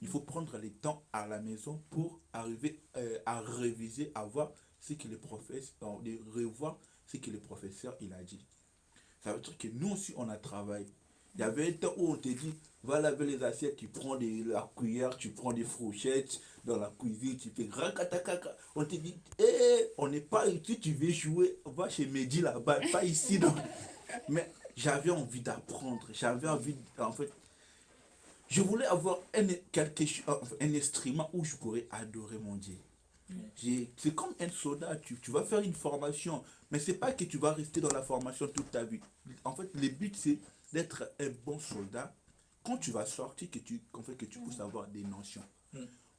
Il faut prendre le temps à la maison pour arriver à réviser, à voir ce que le professeur, de revoir ce que le professeur il a dit. Ça veut dire que nous aussi on a travaillé. Il y avait un temps où on te dit, va laver les assiettes, tu prends la cuillère, tu prends des fourchettes dans la cuisine, tu fais rakatakaka. On te dit, on n'est pas ici, tu veux jouer, va chez Mehdi là-bas, pas ici. Non. Mais j'avais envie d'apprendre, j'avais envie, en fait, je voulais avoir un instrument où je pourrais adorer mon Dieu. C'est comme un soldat, tu vas faire une formation, mais c'est pas que tu vas rester dans la formation toute ta vie. En fait, le but c'est d'être un bon soldat. Quand tu vas sortir, que tu puisses avoir des notions.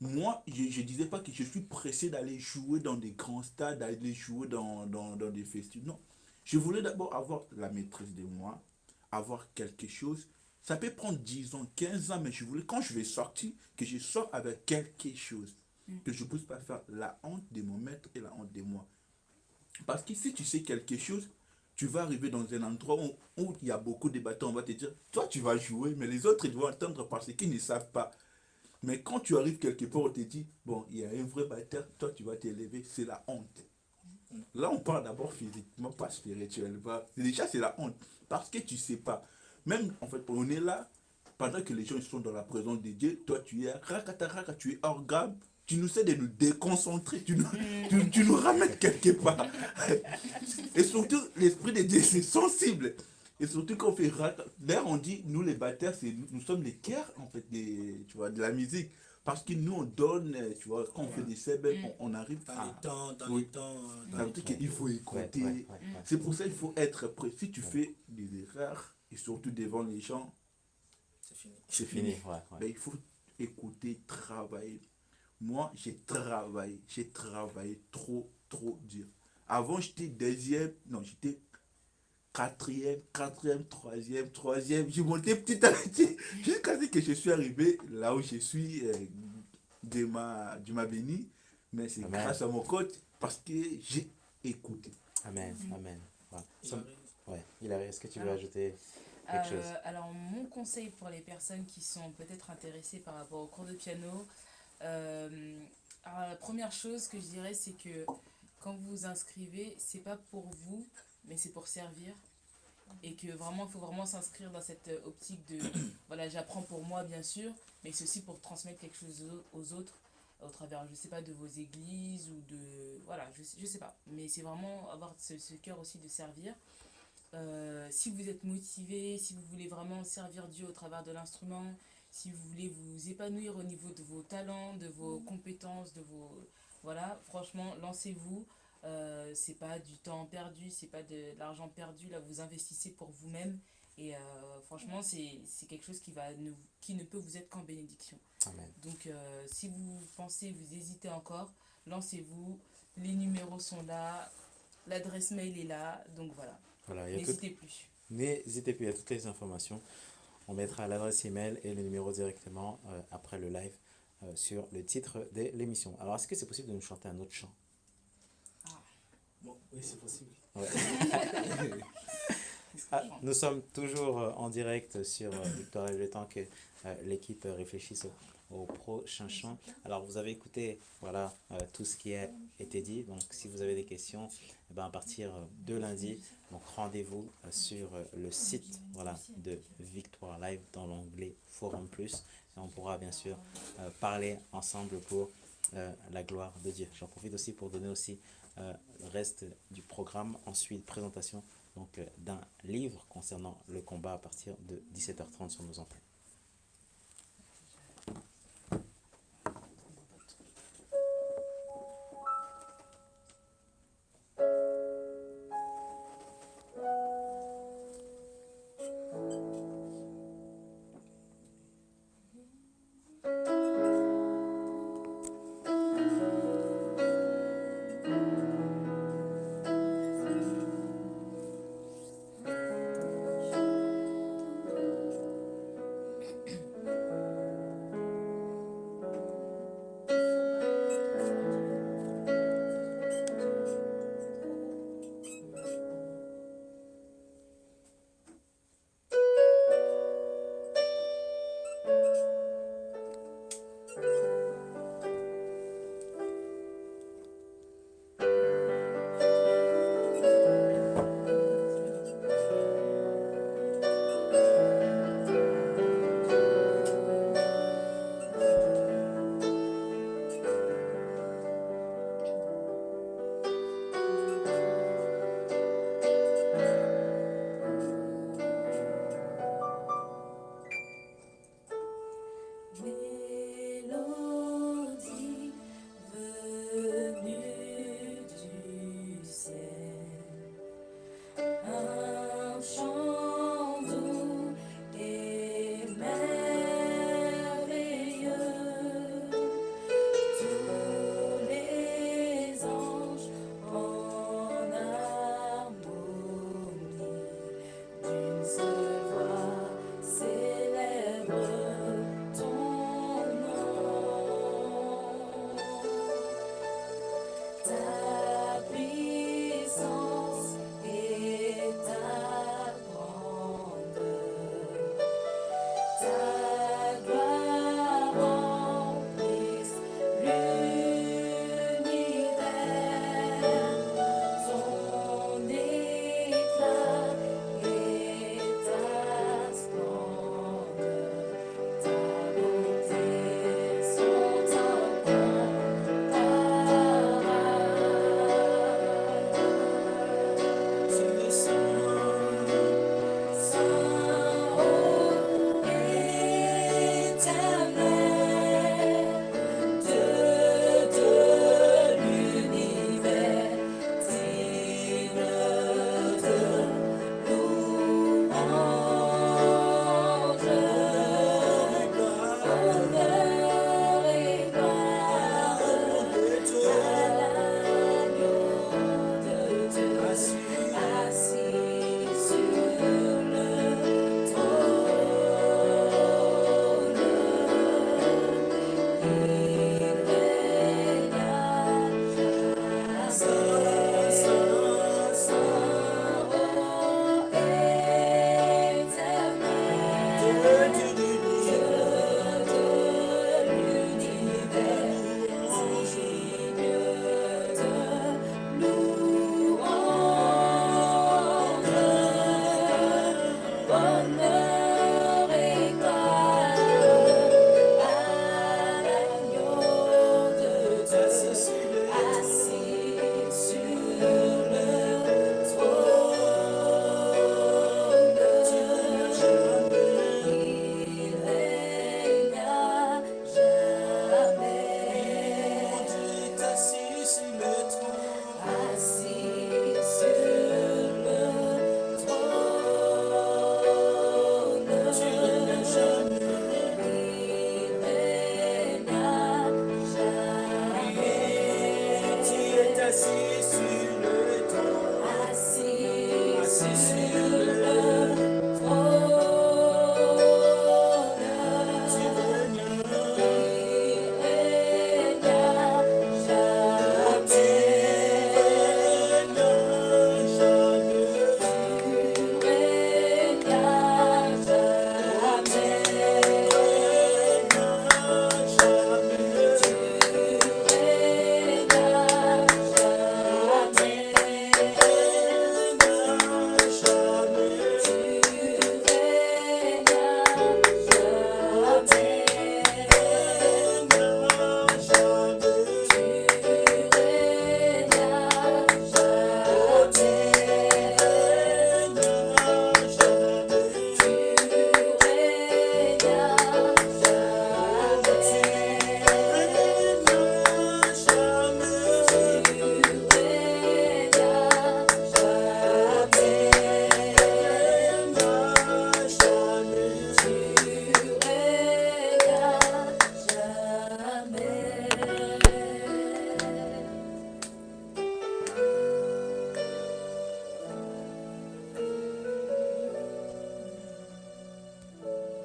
Moi, je disais pas que je suis pressé d'aller jouer dans des grands stades, d'aller jouer dans des festivals. Non. Je voulais d'abord avoir la maîtrise de moi, avoir quelque chose. Ça peut prendre 10 ans, 15 ans, mais je voulais, quand je vais sortir, que je sors avec quelque chose. Que je ne puisse pas faire la honte de mon maître et la honte de moi. Parce que si tu sais quelque chose, tu vas arriver dans un endroit où il y a beaucoup de battants, on va te dire, toi tu vas jouer, mais les autres ils vont entendre parce qu'ils ne savent pas. Mais quand tu arrives quelque part, on te dit, bon, il y a un vrai batteur, toi tu vas t'élever, c'est la honte. Là, on parle d'abord physiquement, pas spirituellement. Déjà, c'est la honte. Parce que tu sais pas. Même, en fait, on est là, pendant que les gens ils sont dans la présence de Dieu, toi, tu es raka, tu es hors gamme. Tu nous sais de nous déconcentrer, tu nous ramènes quelque part. Et surtout, l'Esprit de Dieu, c'est sensible. Et surtout quand on fait raka. D'ailleurs, on dit, nous les batteurs, nous sommes les cœurs, en fait, tu vois, de la musique. Parce que nous, on donne, tu vois, quand on fait des sèbes, on arrive Dans à... les temps, dans Oui. les temps. Ça veut dire qu'il faut écouter. C'est pour ça qu'il faut être prêt. Si tu fais des erreurs, et surtout devant les gens, C'est fini. c'est fini. Ouais. Mais il faut écouter, travailler. Moi, j'ai travaillé trop dur. Avant, j'étais deuxième, non, j'étais quatrième, troisième. J'ai monté petit à petit jusqu'à ce que je suis arrivé là où je suis, Dieu m'a béni. Mais c'est Amen. grâce à mon coach parce que j'ai écouté. Amen. Amen. Ouais. Il arrive. Ouais. Hilary, est-ce que tu veux ajouter quelque chose? Alors, mon conseil pour les personnes qui sont peut-être intéressées par rapport au cours de piano, alors, la première chose que je dirais, c'est que quand vous vous inscrivez, c'est pas pour vous, mais c'est pour servir. Et que vraiment, il faut vraiment s'inscrire dans cette optique de, voilà, j'apprends pour moi, bien sûr, mais c'est aussi pour transmettre quelque chose aux autres, au travers, je sais pas, de vos églises ou de, voilà, je sais pas. Mais c'est vraiment avoir ce cœur aussi de servir. Si vous êtes motivé, si vous voulez vraiment servir Dieu au travers de l'instrument, si vous voulez vous épanouir au niveau de vos talents, de vos compétences, de vos... Voilà, franchement, lancez-vous. C'est pas du temps perdu, c'est pas de l'argent perdu. Là, vous investissez pour vous-même. Et franchement, c'est quelque chose qui ne peut vous être qu'en bénédiction. Amen. Donc, si vous pensez, vous hésitez encore, lancez-vous. Les numéros sont là. L'adresse mail est là. Donc, voilà. Voilà, N'hésitez plus. N'hésitez plus, il y a toutes les informations. On mettra l'adresse email et le numéro directement après le live sur le titre de l'émission. Alors, est-ce que c'est possible de nous chanter un autre chant? Bon, oui, c'est possible. Ouais. Nous sommes toujours en direct sur Victoire Live, le temps que l'équipe réfléchisse au prochain chant. Alors, vous avez écouté voilà, tout ce qui a été dit. Donc, si vous avez des questions, eh ben, à partir de lundi, donc rendez-vous sur le site voilà, de Victoire Live dans l'onglet Forum Plus. Et on pourra bien sûr parler ensemble pour la gloire de Dieu. J'en profite aussi pour donner aussi le reste du programme. Ensuite, présentation donc d'un livre concernant le combat à partir de 17h30 sur nos antennes. Je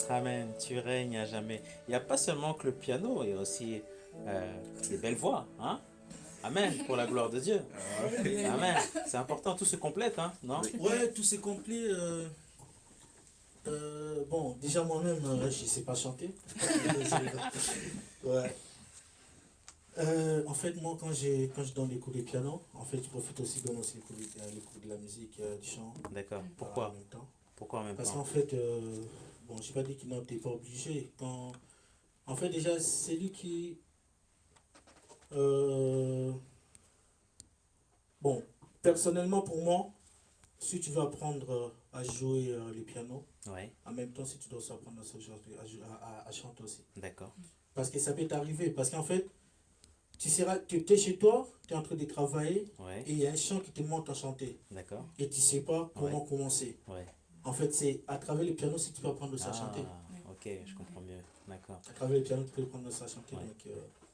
Amen. Tu règnes à jamais. Il n'y a pas seulement que le piano, il y a aussi des belles voix. Hein? Amen. Pour la gloire de Dieu. Amen. C'est important, tout se complète, hein? Non? Ouais, tout c'est complet. Bon, déjà moi-même, je ne sais pas chanter. Ouais. En fait, moi, quand je donne des cours de piano, en fait, je profite aussi de donner aussi les cours de la musique, du chant. D'accord. En Pourquoi? même temps. Pourquoi en même Parce temps? qu'en fait, bon, je n'ai pas dit qu'il n'était pas obligé. En fait, déjà, c'est lui qui... bon, personnellement, pour moi, si tu veux apprendre à jouer le piano, Ouais. en même temps, si tu dois apprendre à chanter aussi. D'accord. Parce que ça peut t'arriver. Parce qu'en fait, tu es chez toi, tu es en train de travailler, Ouais. et il y a un chant qui te montre à chanter. D'accord. Et tu ne sais pas comment commencer. Ouais. En fait, c'est à travers le piano si tu peux apprendre à chanter. Ok, je comprends mieux. D'accord. À travers le piano, tu peux apprendre à chanter. Ouais. Donc,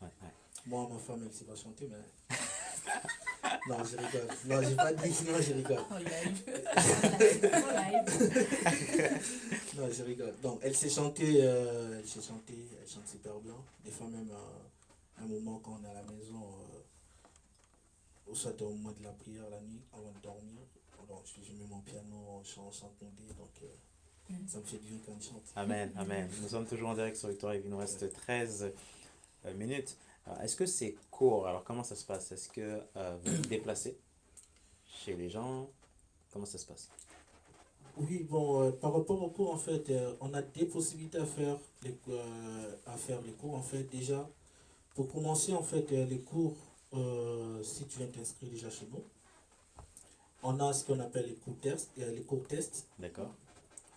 Ouais. moi, ma femme, elle ne sait pas chanter, mais... Non, je rigole. Non, j'ai pas dit, non, je rigole. En live. En live. Non, je rigole. Donc, elle sait chanter, elle chante super bien. Des fois même, un moment quand on est à la maison, ou soit au moment de la prière la nuit, avant de dormir, donc je mets mon piano, je chante mon dé, donc ça me fait du bien quand je chante. Amen, amen. Nous sommes toujours en direct sur Victoire Live. Il nous reste 13 minutes. Est-ce que c'est court? Alors, comment ça se passe? Est-ce que vous vous déplacez chez les gens? Comment ça se passe? Oui, bon, par rapport au cours, en fait, on a des possibilités à faire les cours. En fait, déjà, pour commencer, en fait, les cours, si tu viens t'inscrire déjà chez nous, on a ce qu'on appelle les cours tests. D'accord.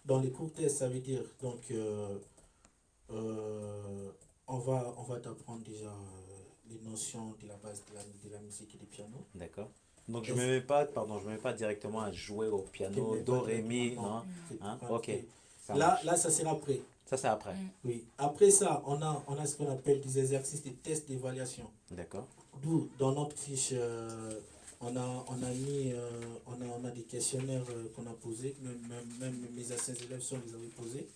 Dans les cours tests, ça veut dire, donc, on va t'apprendre déjà les notions de la base de la musique et du piano. D'accord. Donc, je ne me mets pas, pardon, je me mets pas directement à jouer au piano, do, ré, mi, non? Hein? Ok. Ça marche. Là, ça sera après. Ça, c'est après. Oui. Après ça, on a ce qu'on appelle des exercices, des tests d'évaluation. D'accord. D'où, dans notre fiche, on a des questionnaires qu'on a posés, même mes anciens élèves sont les avaient posés.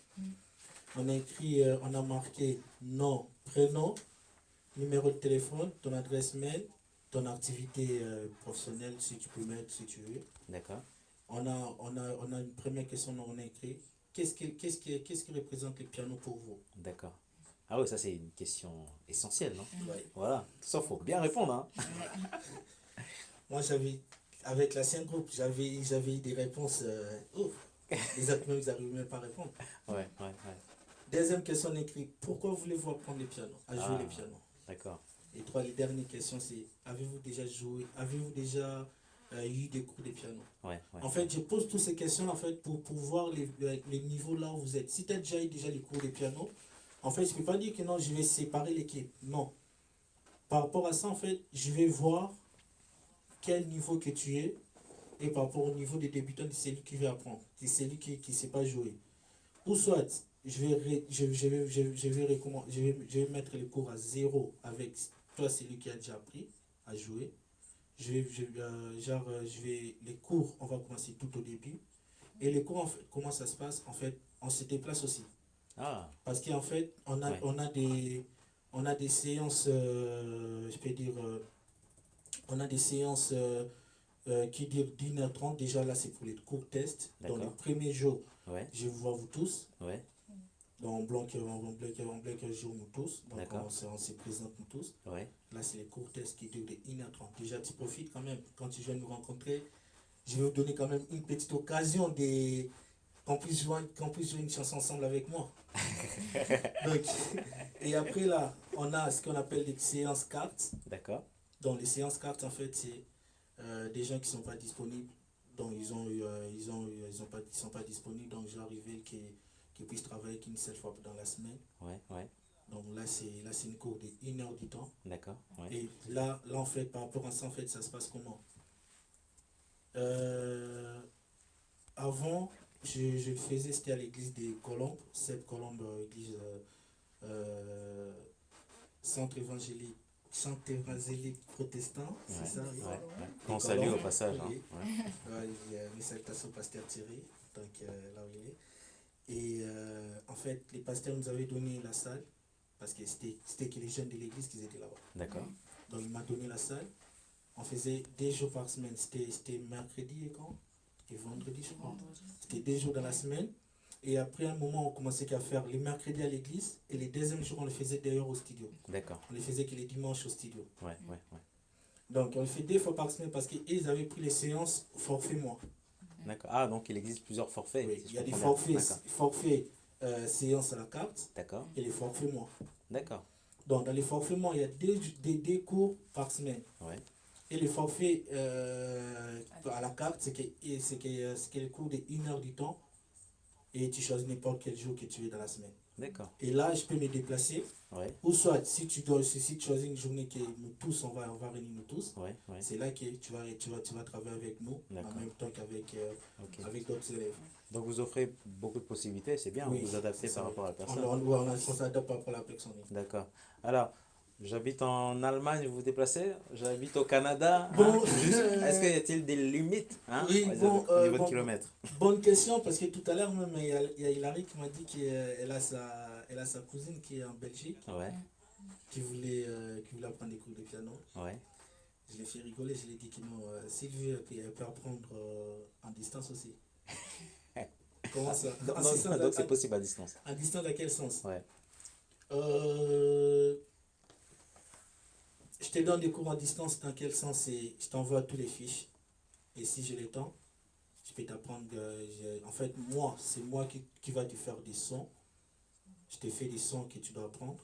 On a écrit, on a marqué nom, prénom, numéro de téléphone, ton adresse mail, ton activité professionnelle, si tu peux mettre, si tu veux. D'accord. On a une première question, on a écrit, qu'est-ce qui représente le piano pour vous? D'accord. Ah oui, ça c'est une question essentielle, non? Ouais. Voilà. Ça, faut bien répondre, hein? Moi, avec l'ancien groupe, j'avais eu des réponses, les autres même, ils n'arrivaient même pas à répondre. Ouais. Deuxième question, on écrit, pourquoi voulez-vous apprendre le piano, à jouer le piano? D'accord. Et les dernières questions, c'est, avez-vous déjà eu des cours de piano? Ouais. En fait, je pose toutes ces questions en fait, pour voir les niveaux là où vous êtes. Si tu as déjà eu les cours de piano, en fait, je ne peux pas dire que non, je vais séparer l'équipe. Non. Par rapport à ça, en fait, je vais voir quel niveau que tu es. Et par rapport au niveau des débutants, c'est lui qui va apprendre. C'est celui qui ne sait pas jouer. Ou soit, je vais mettre les cours à 0 avec toi, c'est lui qui a déjà appris à jouer. Les cours, on va commencer tout au début. Et les cours, en fait, comment ça se passe? En fait, on se déplace aussi. Parce qu'en fait, on a des séances, je peux dire, on a des séances qui durent d'1h30. Déjà là, c'est pour les cours tests. Dans le premier jour, je vous vois vous tous. Donc, on bloque un jour nous tous. Donc, on se présente nous tous. Là, c'est les cours tests qui durent de 1h30. Déjà, tu profites quand même. Quand tu viens nous rencontrer, je vais vous donner quand même une petite occasion qu'on puisse jouer une chanson ensemble avec moi. Donc, et après là, on a ce qu'on appelle des séances cartes. D'accord. Donc les séances cartes, en fait, c'est des gens qui ne sont pas disponibles. Donc ils sont pas disponibles. Donc genre ils veulent qu'ils puissent travailler qu'une seule fois dans la semaine. Donc là c'est une cours de 1 heure du temps. D'accord. Et là en fait, par rapport à ça, en fait, ça se passe comment? Avant, je le faisais, c'était à l'église des Colombes, cette Colombe, église centre évangélique protestant, c'est ça? On salue au passage. Oui. Une salutation au pasteur Thierry, donc là où il est. Et en fait, les pasteurs nous avaient donné la salle, parce que c'était que les jeunes de l'église qui étaient là-bas. D'accord. Donc il m'a donné la salle. On faisait 2 jours par semaine. C'était mercredi et quand? Et vendredi, je crois. C'était 2 jours dans la semaine. Et après un moment, on commençait à faire les mercredis à l'église. Et les deuxièmes jours, on les faisait d'ailleurs au studio. D'accord. On les faisait que les dimanches au studio. Ouais, ouais, ouais. Donc on le fait 2 fois par semaine parce qu'ils avaient pris les séances forfait mois. D'accord. Ah, donc il existe plusieurs forfaits. Oui, si il je y a des comprends bien. forfaits séances à la carte D'accord. et les forfaits mois. D'accord. Donc dans les forfaits mois, il y a des cours par semaine. Ouais. Et les forfaits à la carte, c'est que le cours de 1 heure du temps et tu choisis n'importe quel jour que tu veux dans la semaine. D'accord. Et là, je peux me déplacer. Ouais. Ou soit, si tu choisis une journée que nous tous, on va réunir nous tous, Ouais. Ouais. c'est là que tu vas travailler avec nous, en D'accord. même temps qu'avec Ok. avec d'autres élèves. Donc vous offrez beaucoup de possibilités, c'est bien, Oui, vous vous adaptez c'est par ça. rapport à la personne. On s'adapte par rapport à la personne. D'accord. Alors, j'habite en Allemagne, vous vous déplacez. J'habite au Canada. Bon, Est-ce qu'il y a-t-il des limites oui, au bon, niveau de bon, kilomètres? bonne question, parce que tout à l'heure même, il y a Hilary qui m'a dit qu'elle a sa cousine qui est en Belgique, Ouais, qui voulait apprendre des cours de piano. ouais. Je l'ai fait rigoler, je lui ai dit que non, Sylvie, elle peut apprendre en distance aussi. Comment ça? Donc c'est possible à distance. En distance, à quel sens? Ouais. Je te donne des cours en distance, dans quel sens? Je t'envoie tous les fiches. Et si j'ai le temps, je peux t'apprendre. En fait, c'est moi qui va te faire des sons. Je te fais des sons que tu dois apprendre.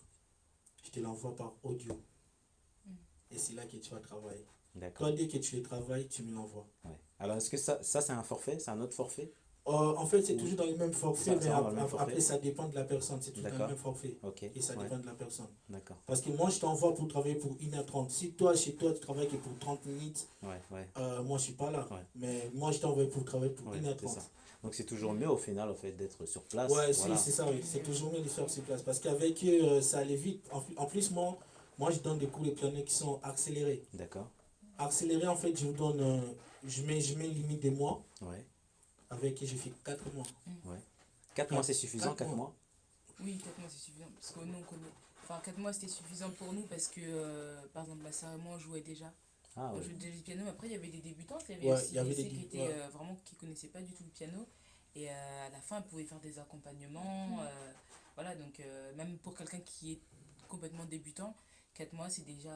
Je te l'envoie par audio. Et c'est là que tu vas travailler. D'accord. Toi, dès que tu les travailles, tu me l'envoies. Ouais. Alors est-ce que ça c'est un forfait? C'est un autre forfait? En fait, c'est toujours dans le même forfait, mais Ça va dans le même forfait. après, ça dépend de la personne. C'est toujours dans le D'accord. même forfait. Ok. Et ça Ouais. dépend de la personne. D'accord. Parce que moi, je t'envoie pour travailler pour 1h30. Si toi, chez toi, tu travailles que pour 30 minutes, Ouais, ouais. moi, je suis pas là. Ouais. Mais moi, je t'envoie pour travailler pour Ouais, 1h30. c'est ça. Donc c'est toujours mieux au final au fait d'être sur place. Ouais, Voilà. c'est ça, oui. C'est toujours mieux de faire sur place. Parce qu'avec ça allait vite. En plus, moi, je donne des cours de piano qui sont accélérés. D'accord. Accélérés, en fait, je vous donne. Je mets une limite des mois. Ouais. Avec qui j'ai fait 4 mois. Ouais. 4 mois c'est suffisant, 4 4 mois. mois? Oui, 4 mois c'est suffisant. Parce que nous on connaît. Enfin, 4 mois c'était suffisant pour nous parce que, par exemple, ma sœur et moi on jouait déjà. Ah On ouais. jouait déjà du piano, mais après il y avait des débutants, il y avait Ouais, aussi il y avait des des qui dé- étaient ouais. vraiment qui connaissaient pas du tout le piano. Et à la fin, ils pouvaient faire des accompagnements. Voilà, donc même pour quelqu'un qui est complètement débutant, 4 mois c'est déjà.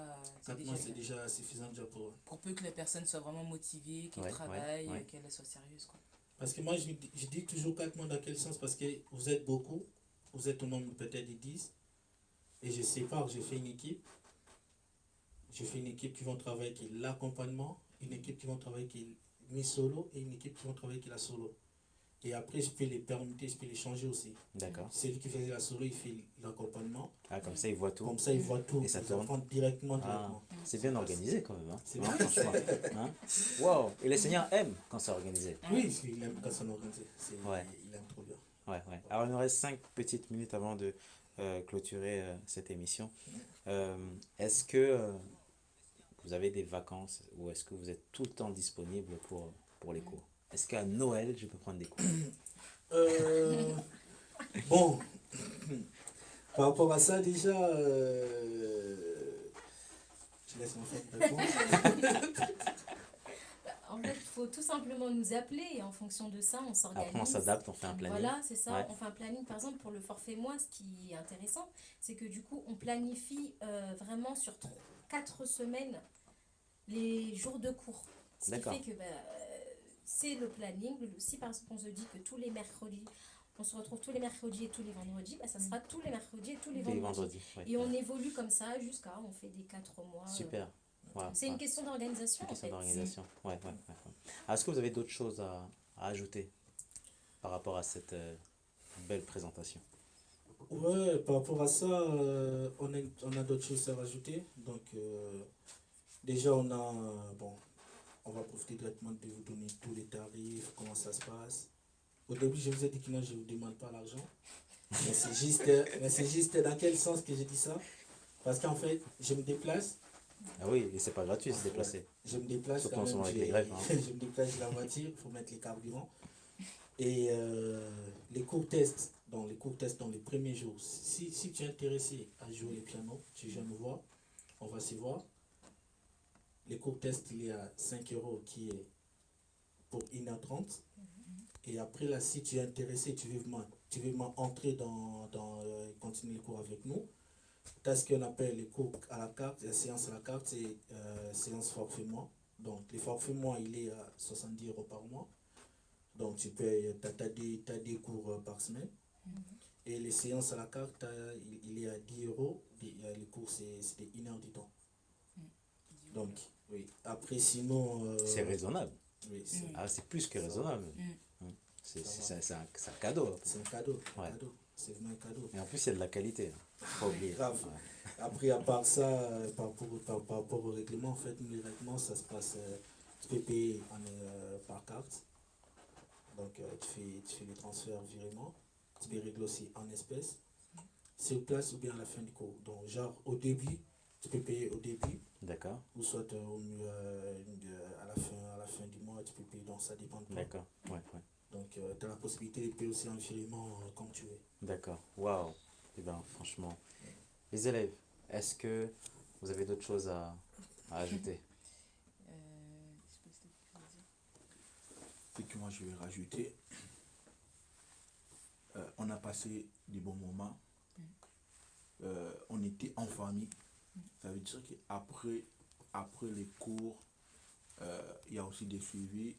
4 mois, c'est bien. déjà suffisant déjà pour eux. Pour peu que la personne soit vraiment motivée, qu'elle Ouais, travaille, ouais. qu'elle soit sérieuse, quoi. Parce que moi, je dis toujours 4 mois dans quel sens? Parce que vous êtes beaucoup, vous êtes au nombre peut-être de 10, et je sépare, j'ai fait une équipe. Je fais une équipe qui vont travailler qui est l'accompagnement, une équipe qui vont travailler qui est mi solo, et une équipe qui vont travailler qui est la solo. Et après, je peux les permuter, je peux les changer aussi. D'accord. Celui qui faisait la solo, il fait l'accompagnement. Ah, comme ça il voit tout. Comme ça, il voit tout. Et ça il tourne. apprend directement. Ah, c'est bien organisé quand même. Hein. C'est Hein, bien. franchement. Hein? Wow. Et les seigneurs aiment quand c'est organisé. Oui, il aime quand c'est organisé. Ouais. Il aime trop bien. Ouais, ouais. Alors il nous reste 5 petites minutes avant de clôturer cette émission. Est-ce que vous avez des vacances ou est-ce que vous êtes tout le temps disponible pour les cours? Est-ce qu'à Noël, je peux prendre des cours? Bon, par rapport à ça, déjà, je laisse mon frère répondre. En fait, il faut tout simplement nous appeler et en fonction de ça, on s'organise. Après, on s'adapte, on fait un planning. Voilà, c'est ça. Ouais. On fait un planning. Par exemple, pour le forfait mois, ce qui est intéressant, c'est que du coup, on planifie vraiment sur 4 semaines les jours de cours. Ce qui D'accord. fait que c'est le planning. Si par exemple, on se dit que tous les mercredis, on se retrouve tous les mercredis et tous les vendredis, ça sera tous les mercredis et tous les Tous les vendredis. vendredis. Ouais. Et on évolue comme ça jusqu'à, on fait des 4 mois. Super. Ouais, C'est ouais. une question d'organisation. Une question en fait. d'organisation. Ouais, ouais, ouais, ouais. Alors, est-ce que vous avez d'autres choses à ajouter par rapport à cette belle présentation? Ouais, par rapport à ça, on a d'autres choses à rajouter. Donc, déjà, on va profiter directement de vous donner tous les tarifs, comment ça se passe. Au début, je vous ai dit que non, je ne vous demande pas l'argent. Mais c'est juste dans quel sens que j'ai dit ça? Parce qu'en fait, je me déplace. Ah oui, et c'est pas gratuit de se déplacer. Je me déplace Surtout quand en ce même. moment avec les grèves, hein. Je me déplace, j'ai la voiture, il faut mettre les carburants. Et les cours tests, dans les premiers jours, si tu es intéressé à jouer le piano, tu viens me voir, on va se voir. Les cours tests, il y a 5 euros qui est pour 1h30. Et après là, si tu es intéressé, tu veux entrer continuer les cours avec nous, tu as ce qu'on appelle les cours à la carte, la séance à la carte, c'est séance forfait mois. Donc les forfaits mois, il est à 70 euros par mois. Donc tu payes, t'as des cours par semaine. Et les séances à la carte, il est à 10 euros. Les cours, c'est 1 heure du temps. Donc, oui. Après, sinon... C'est raisonnable. Oui, c'est plus que raisonnable. C'est un cadeau. C'est un cadeau. Ouais. C'est vraiment un cadeau. Et en plus, il y a de la qualité. Faut pas oublier. Grave. Ouais. Après, à part ça, par rapport au règlement, en fait, les règlements, ça se passe, tu peux payer par carte. Donc, tu fais les transferts virement. Tu peux régler aussi en espèces. Sur place ou bien à la fin du cours. Donc, genre, au début, tu peux payer au début. D'accord. Ou soit au mieux, à la fin du mois, tu peux payer. Donc, ça dépend de toi. D'accord. Ouais. Donc, tu as la possibilité de payer aussi en virement comme tu veux. D'accord. Waouh. Eh bien, franchement. Les élèves, est-ce que vous avez d'autres choses à ajouter? Ce que moi je vais rajouter, on a passé des bons moments, on était en famille, ça veut dire qu'après les cours, il y a aussi des suivis,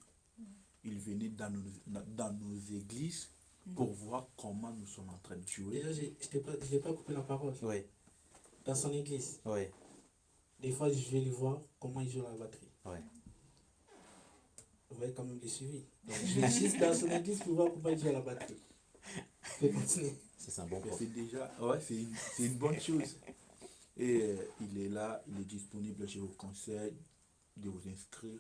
ils venaient dans nos églises pour voir comment nous sommes en train de jouer. Déjà, je n'ai pas coupé la parole. Oui. Dans son église, Oui. des fois, je vais lui voir comment il joue la batterie. Oui. Vous voyez quand même les suivis. Donc, je vais juste dans son église pour voir comment il joue à la batterie. Je vais continuer. C'est un bon prof. C'est déjà, c'est une bonne chose. Et il est là, il est disponible, je vous conseille de vous inscrire.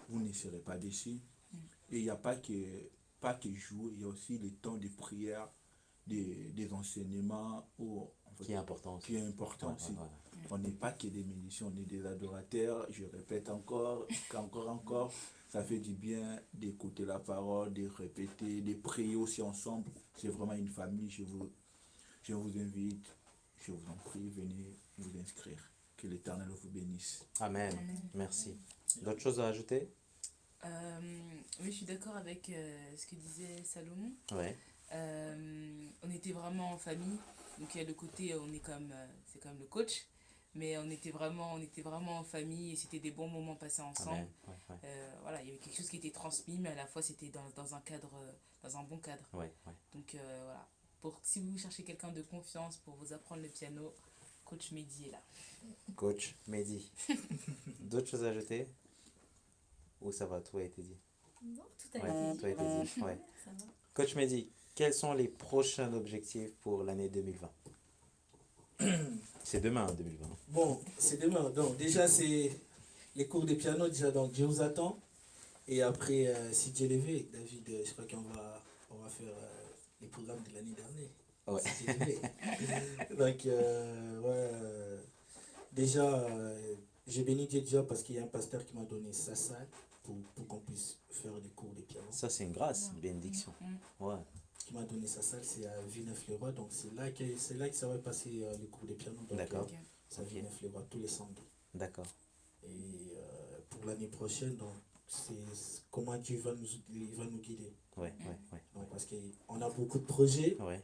Vous ne serez pas déçus. Et il n'y a pas que jouer, il y a aussi le temps de prière, des enseignements Qui est important aussi. Qui est important aussi. On n'est pas que des musiciens, on est des adorateurs. Je répète encore. Ça fait du bien d'écouter la parole, de répéter, de prier aussi ensemble. C'est vraiment une famille. Je vous invite, je vous en prie, venez vous inscrire. Que l'Éternel vous bénisse. Amen. Merci. D'autres choses à ajouter? Oui, je suis d'accord avec ce que disait Salomon. Ouais. On était vraiment en famille. Donc il y a le côté, c'est comme le coach. Mais on était vraiment en famille et c'était des bons moments passés ensemble. Voilà, il y avait quelque chose qui était transmis, mais à la fois c'était dans un cadre, dans un bon cadre. Donc voilà, si vous cherchez quelqu'un de confiance pour vous apprendre le piano, Coach Mehdi est là. Coach Mehdi. D'autres choses à ajouter? Ou ça va, tout a été dit? Non, tout a été dit. Tout a été dit. Ouais. Ça va. Coach Mehdi, quels sont les prochains objectifs pour l'année 2020? C'est demain, 2020. Bon, c'est demain. Donc, déjà, c'est les cours de piano. Déjà, donc, je vous attends. Et après, si Dieu le veut, David, je crois qu'on va faire les programmes de l'année dernière. Ouais. Si Dieu le veut. Donc, déjà, j'ai béni Dieu déjà parce qu'il y a un pasteur qui m'a donné sa salle pour qu'on puisse faire des cours de piano. Ça, c'est une grâce, une bénédiction. Ouais. Qui m'a donné sa salle, c'est à Villeneuve-les-Rois. Donc, c'est là que ça va passer les cours de piano. D'accord. C'est à Villeneuve-les-Rois tous les samedis. D'accord. Et pour l'année prochaine, donc, c'est comment Dieu va nous guider. Ouais. Donc, parce qu'on a beaucoup de projets, Ouais.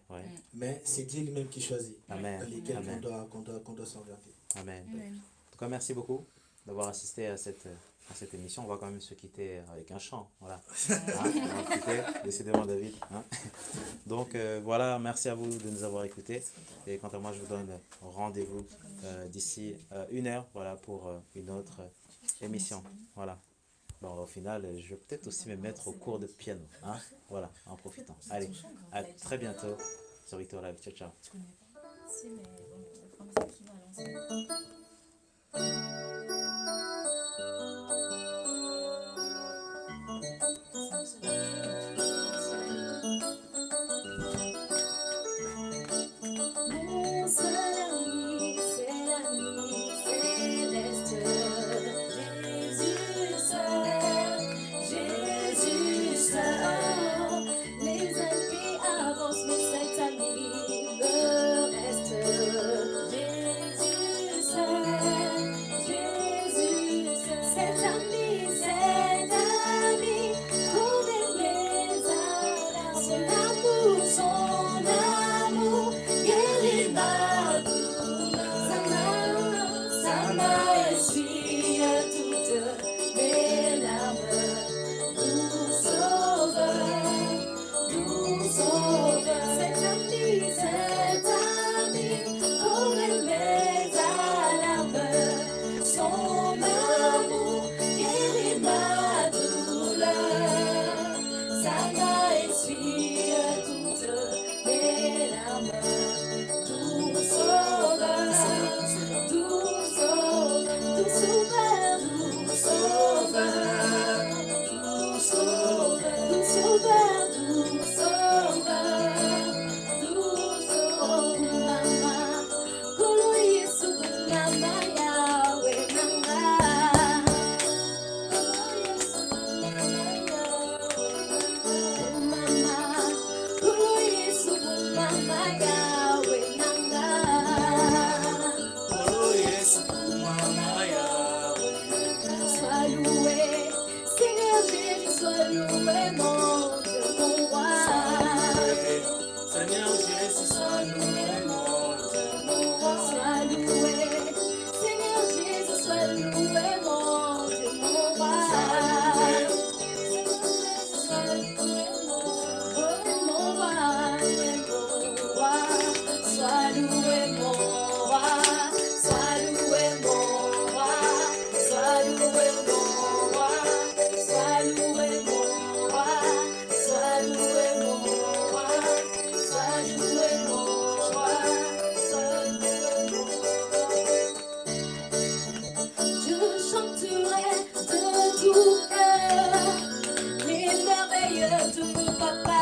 mais c'est Dieu lui-même qui choisit. Amen. Dans lesquels Amen. qu'on doit s'engager. Amen. En tout cas, merci beaucoup d'avoir assisté à cette émission. On va quand même se quitter avec un chant. Voilà. On va quitter, décidément, David. Donc, voilà, merci à vous de nous avoir écoutés. Et quant à moi, je vous donne rendez-vous d'ici 1 heure, voilà, pour une autre émission. Voilà. Bon, au final, je vais peut-être aussi me mettre au cours de piano. Voilà, en profitant. Allez, à très bientôt sur Victor Live. Ciao, ciao. Si, mais bon, comme ça qui va lancer. Mon seul ami, c'est l'ami céleste. Jésus seul, Jésus seul. Seigneur Jésus, sois loué, mon Dieu, mon roi. Sois loué, Seigneur Jésus, sois loué, mon Dieu, mon roi. Sois loué, mon Sois loué, mon roi, sois loué, mon roi, sois loué, mon roi, sois loué, mon roi, sois loué, mon roi, sois loué, mon roi, sois loué, mon roi. Je chanterai de tout cœur les merveilles de mon papa.